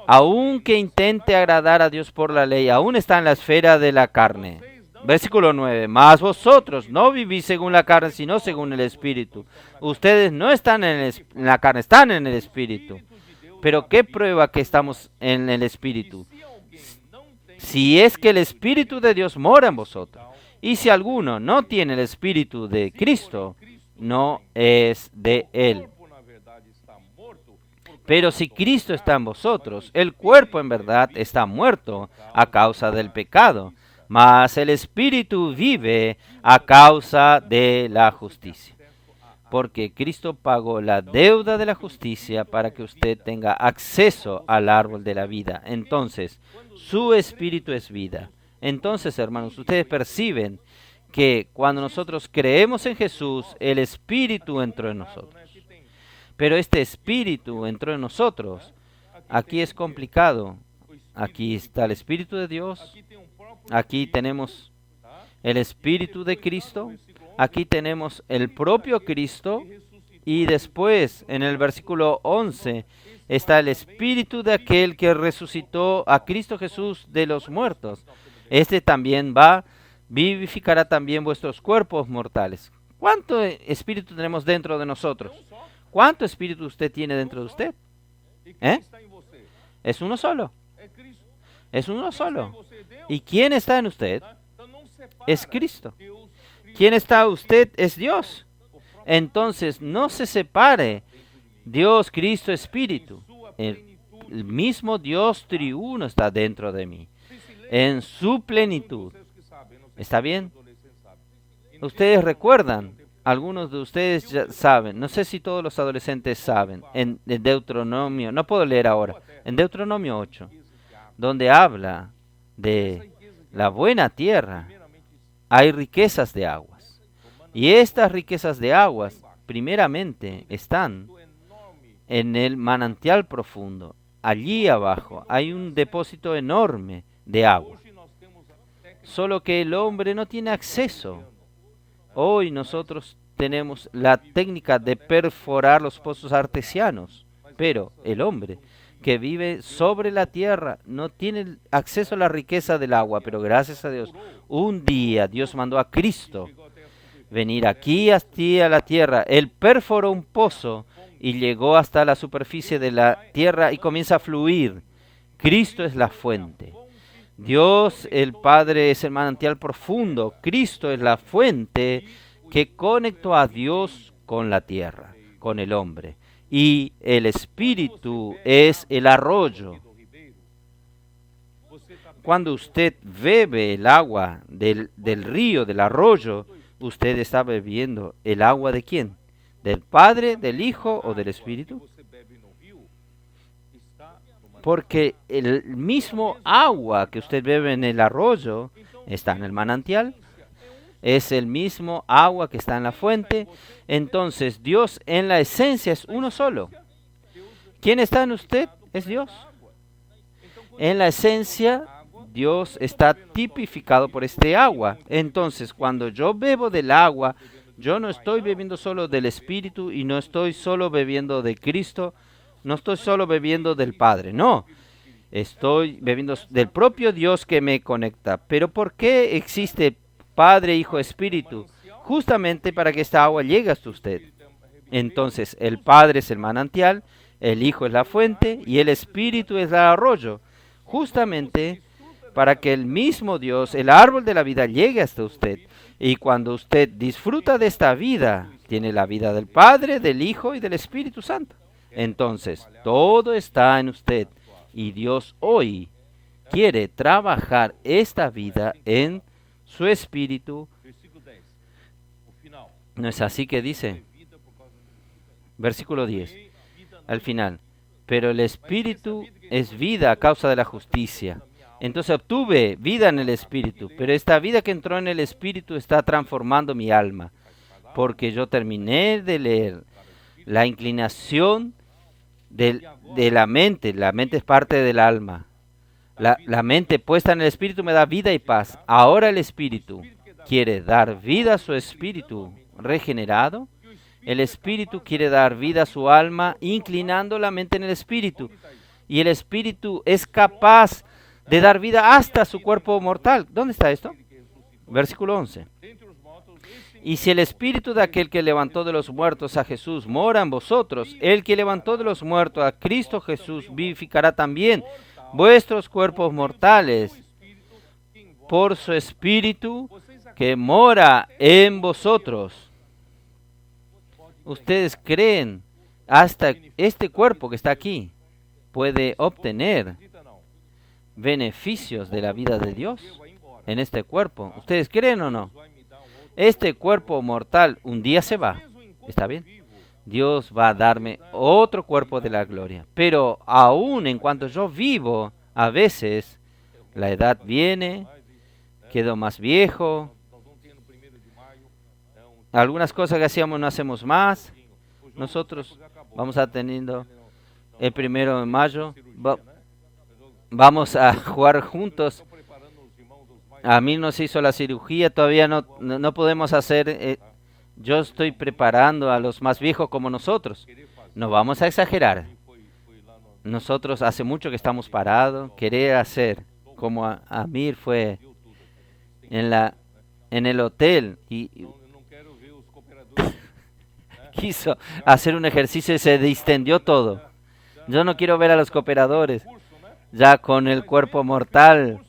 Aunque intente agradar a Dios por la ley, aún está en la esfera de la carne. Versículo 9. Mas vosotros no vivís según la carne, sino según el Espíritu. Ustedes no están en la carne, están en el Espíritu. Pero ¿qué prueba que estamos en el Espíritu? Si es que el Espíritu de Dios mora en vosotros. Y si alguno no tiene el Espíritu de Cristo, no es de Él. Pero si Cristo está en vosotros, el cuerpo en verdad está muerto a causa del pecado, mas el Espíritu vive a causa de la justicia. Porque Cristo pagó la deuda de la justicia para que usted tenga acceso al árbol de la vida. Entonces, su Espíritu es vida. Entonces, hermanos, ustedes perciben que cuando nosotros creemos en Jesús, el Espíritu entró en nosotros. Pero este Espíritu entró en nosotros. Aquí es complicado. Aquí está el Espíritu de Dios. Aquí tenemos el Espíritu de Cristo. Aquí tenemos el propio Cristo. Y después, en el versículo 11, está el Espíritu de aquel que resucitó a Cristo Jesús de los muertos. Este también vivificará también vuestros cuerpos mortales. ¿Cuánto Espíritu tenemos dentro de nosotros? ¿Cuánto Espíritu usted tiene dentro de usted? Es uno solo. Es uno solo. ¿Y quién está en usted? Es Cristo. ¿Quién está en usted? Es Dios. Entonces, no se separe Dios, Cristo, Espíritu. El mismo Dios triuno está dentro de mí, en su plenitud. ¿Está bien? Ustedes recuerdan, algunos de ustedes ya saben, no sé si todos los adolescentes saben, en Deuteronomio, no puedo leer ahora, en Deuteronomio 8, donde habla de la buena tierra, hay riquezas de aguas. Y estas riquezas de aguas, primeramente, están en el manantial profundo. Allí abajo hay un depósito enorme de agua. Solo que el hombre no tiene acceso. Hoy nosotros tenemos la técnica de perforar los pozos artesianos, pero el hombre que vive sobre la tierra no tiene acceso a la riqueza del agua, pero gracias a Dios, un día Dios mandó a Cristo venir aquí hasta la tierra. Él perforó un pozo y llegó hasta la superficie de la tierra y comienza a fluir. Cristo es la fuente. Dios, el Padre, es el manantial profundo. Cristo es la fuente que conectó a Dios con la tierra, con el hombre. Y el Espíritu es el arroyo. Cuando usted bebe el agua del río, del arroyo, usted está bebiendo el agua ¿de quién? ¿Del Padre, del Hijo o del Espíritu? Porque el mismo agua que usted bebe en el arroyo está en el manantial. Es el mismo agua que está en la fuente. Entonces, Dios en la esencia es uno solo. ¿Quién está en usted? Es Dios. En la esencia, Dios está tipificado por este agua. Entonces, cuando yo bebo del agua, yo no estoy bebiendo solo del Espíritu y no estoy solo bebiendo de Cristo, no estoy solo bebiendo del Padre, no. Estoy bebiendo del propio Dios que me conecta. Pero ¿por qué existe Padre, Hijo, Espíritu? Justamente para que esta agua llegue hasta usted. Entonces, el Padre es el manantial, el Hijo es la fuente y el Espíritu es el arroyo. Justamente para que el mismo Dios, el árbol de la vida, llegue hasta usted. Y cuando usted disfruta de esta vida, tiene la vida del Padre, del Hijo y del Espíritu Santo. Entonces, todo está en usted. Y Dios hoy quiere trabajar esta vida en su espíritu. ¿No es así que dice? Versículo 10, al final. Pero el espíritu es vida a causa de la justicia. Entonces obtuve vida en el espíritu, pero esta vida que entró en el espíritu está transformando mi alma, porque yo terminé de leer la inclinación de la mente es parte del alma. La mente puesta en el Espíritu me da vida y paz. Ahora el Espíritu quiere dar vida a su espíritu regenerado. El Espíritu quiere dar vida a su alma, inclinando la mente en el Espíritu. Y el Espíritu es capaz de dar vida hasta su cuerpo mortal. ¿Dónde está esto? Versículo 11. Y si el Espíritu de aquel que levantó de los muertos a Jesús mora en vosotros, el que levantó de los muertos a Cristo Jesús vivificará también vuestros cuerpos mortales por su Espíritu que mora en vosotros. ¿Ustedes creen hasta este cuerpo que está aquí puede obtener beneficios de la vida de Dios en este cuerpo? ¿Ustedes creen o no? Este cuerpo mortal un día se va, ¿está bien? Dios va a darme otro cuerpo de la gloria. Pero aún en cuanto yo vivo, a veces la edad viene, quedo más viejo, algunas cosas que hacíamos no hacemos más. Nosotros vamos a teniendo el 1 de mayo, vamos a jugar juntos. A mí no se hizo la cirugía, todavía no podemos hacer. Yo estoy preparando a los más viejos como nosotros. No vamos a exagerar. Nosotros hace mucho que estamos parados. Querer hacer como Amir fue en el hotel y quiso hacer un ejercicio y se distendió todo. Yo no quiero ver a los cooperadores ya con el cuerpo mortal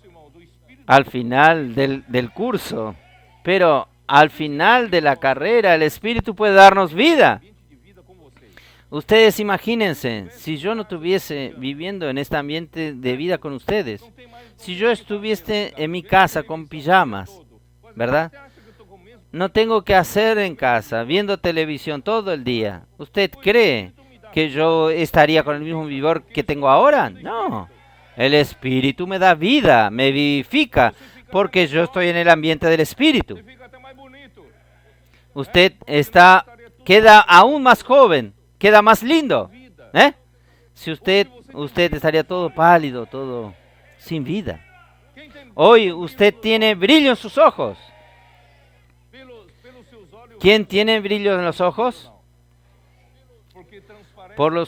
al final del curso, pero al final de la carrera el Espíritu puede darnos vida. Ustedes imagínense, si yo no estuviese viviendo en este ambiente de vida con ustedes, si yo estuviese en mi casa con pijamas, ¿verdad? No tengo que hacer en casa, viendo televisión todo el día. ¿Usted cree que yo estaría con el mismo vigor que tengo ahora? No. El Espíritu me da vida, me vivifica, porque yo estoy en el ambiente del Espíritu. Usted queda aún más joven, queda más lindo. Si usted estaría todo pálido, todo sin vida. Hoy usted tiene brillo en sus ojos. ¿Quién tiene brillo en los ojos? Por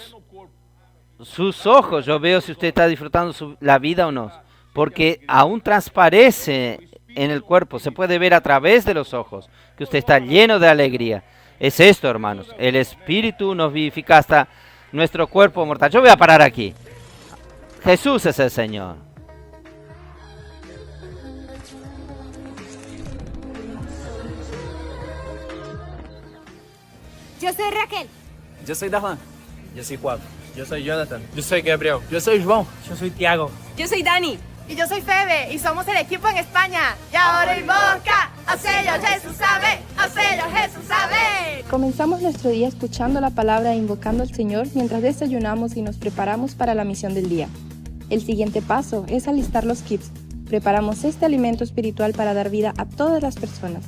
sus ojos yo veo si usted está disfrutando la vida o no. Porque aún transparece en el cuerpo, se puede ver a través de los ojos que usted está lleno de alegría. Es esto, hermanos. El Espíritu nos vivifica hasta nuestro cuerpo mortal. Yo voy a parar aquí. Jesús es el Señor. Yo soy Raquel. Yo soy Dajuan. Yo soy Juan. Yo soy Jonathan. Yo soy Gabriel. Yo soy João. Yo soy Tiago. Yo soy Dani. Y yo soy Febe y somos el equipo en España. Y ahora en Boca, Ocello Jesús sabe, Ocello Jesús sabe. Comenzamos nuestro día escuchando la palabra e invocando al Señor mientras desayunamos y nos preparamos para la misión del día. El siguiente paso es alistar los kits. Preparamos este alimento espiritual para dar vida a todas las personas.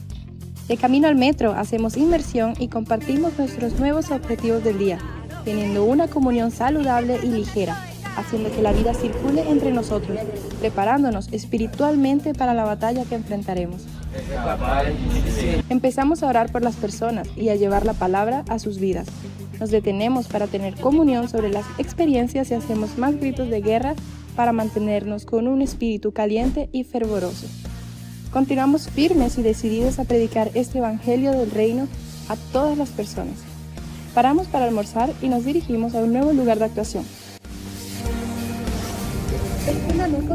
De camino al metro hacemos inmersión y compartimos nuestros nuevos objetivos del día, teniendo una comunión saludable y ligera, haciendo que la vida circule entre nosotros, preparándonos espiritualmente para la batalla que enfrentaremos. Empezamos a orar por las personas y a llevar la palabra a sus vidas. Nos detenemos para tener comunión sobre las experiencias y hacemos más gritos de guerra para mantenernos con un espíritu caliente y fervoroso. Continuamos firmes y decididos a predicar este evangelio del reino a todas las personas. Paramos para almorzar y nos dirigimos a un nuevo lugar de actuación.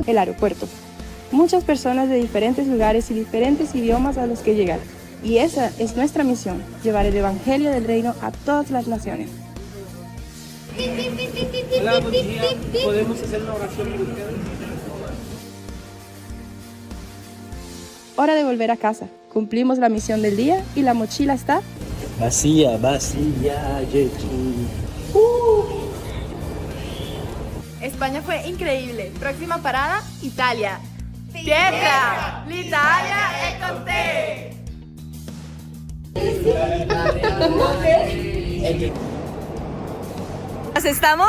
El aeropuerto. Muchas personas de diferentes lugares y diferentes idiomas a los que llegar. Y esa es nuestra misión, llevar el evangelio del reino a todas las naciones. Hola, buen día. ¿Podemos hacer una oración por ustedes? Hora de volver a casa. Cumplimos la misión del día y la mochila está Vacía, Jesús. España fue increíble. Próxima parada, Italia. Tierra, l'Italia è con te. ¿Nos estamos?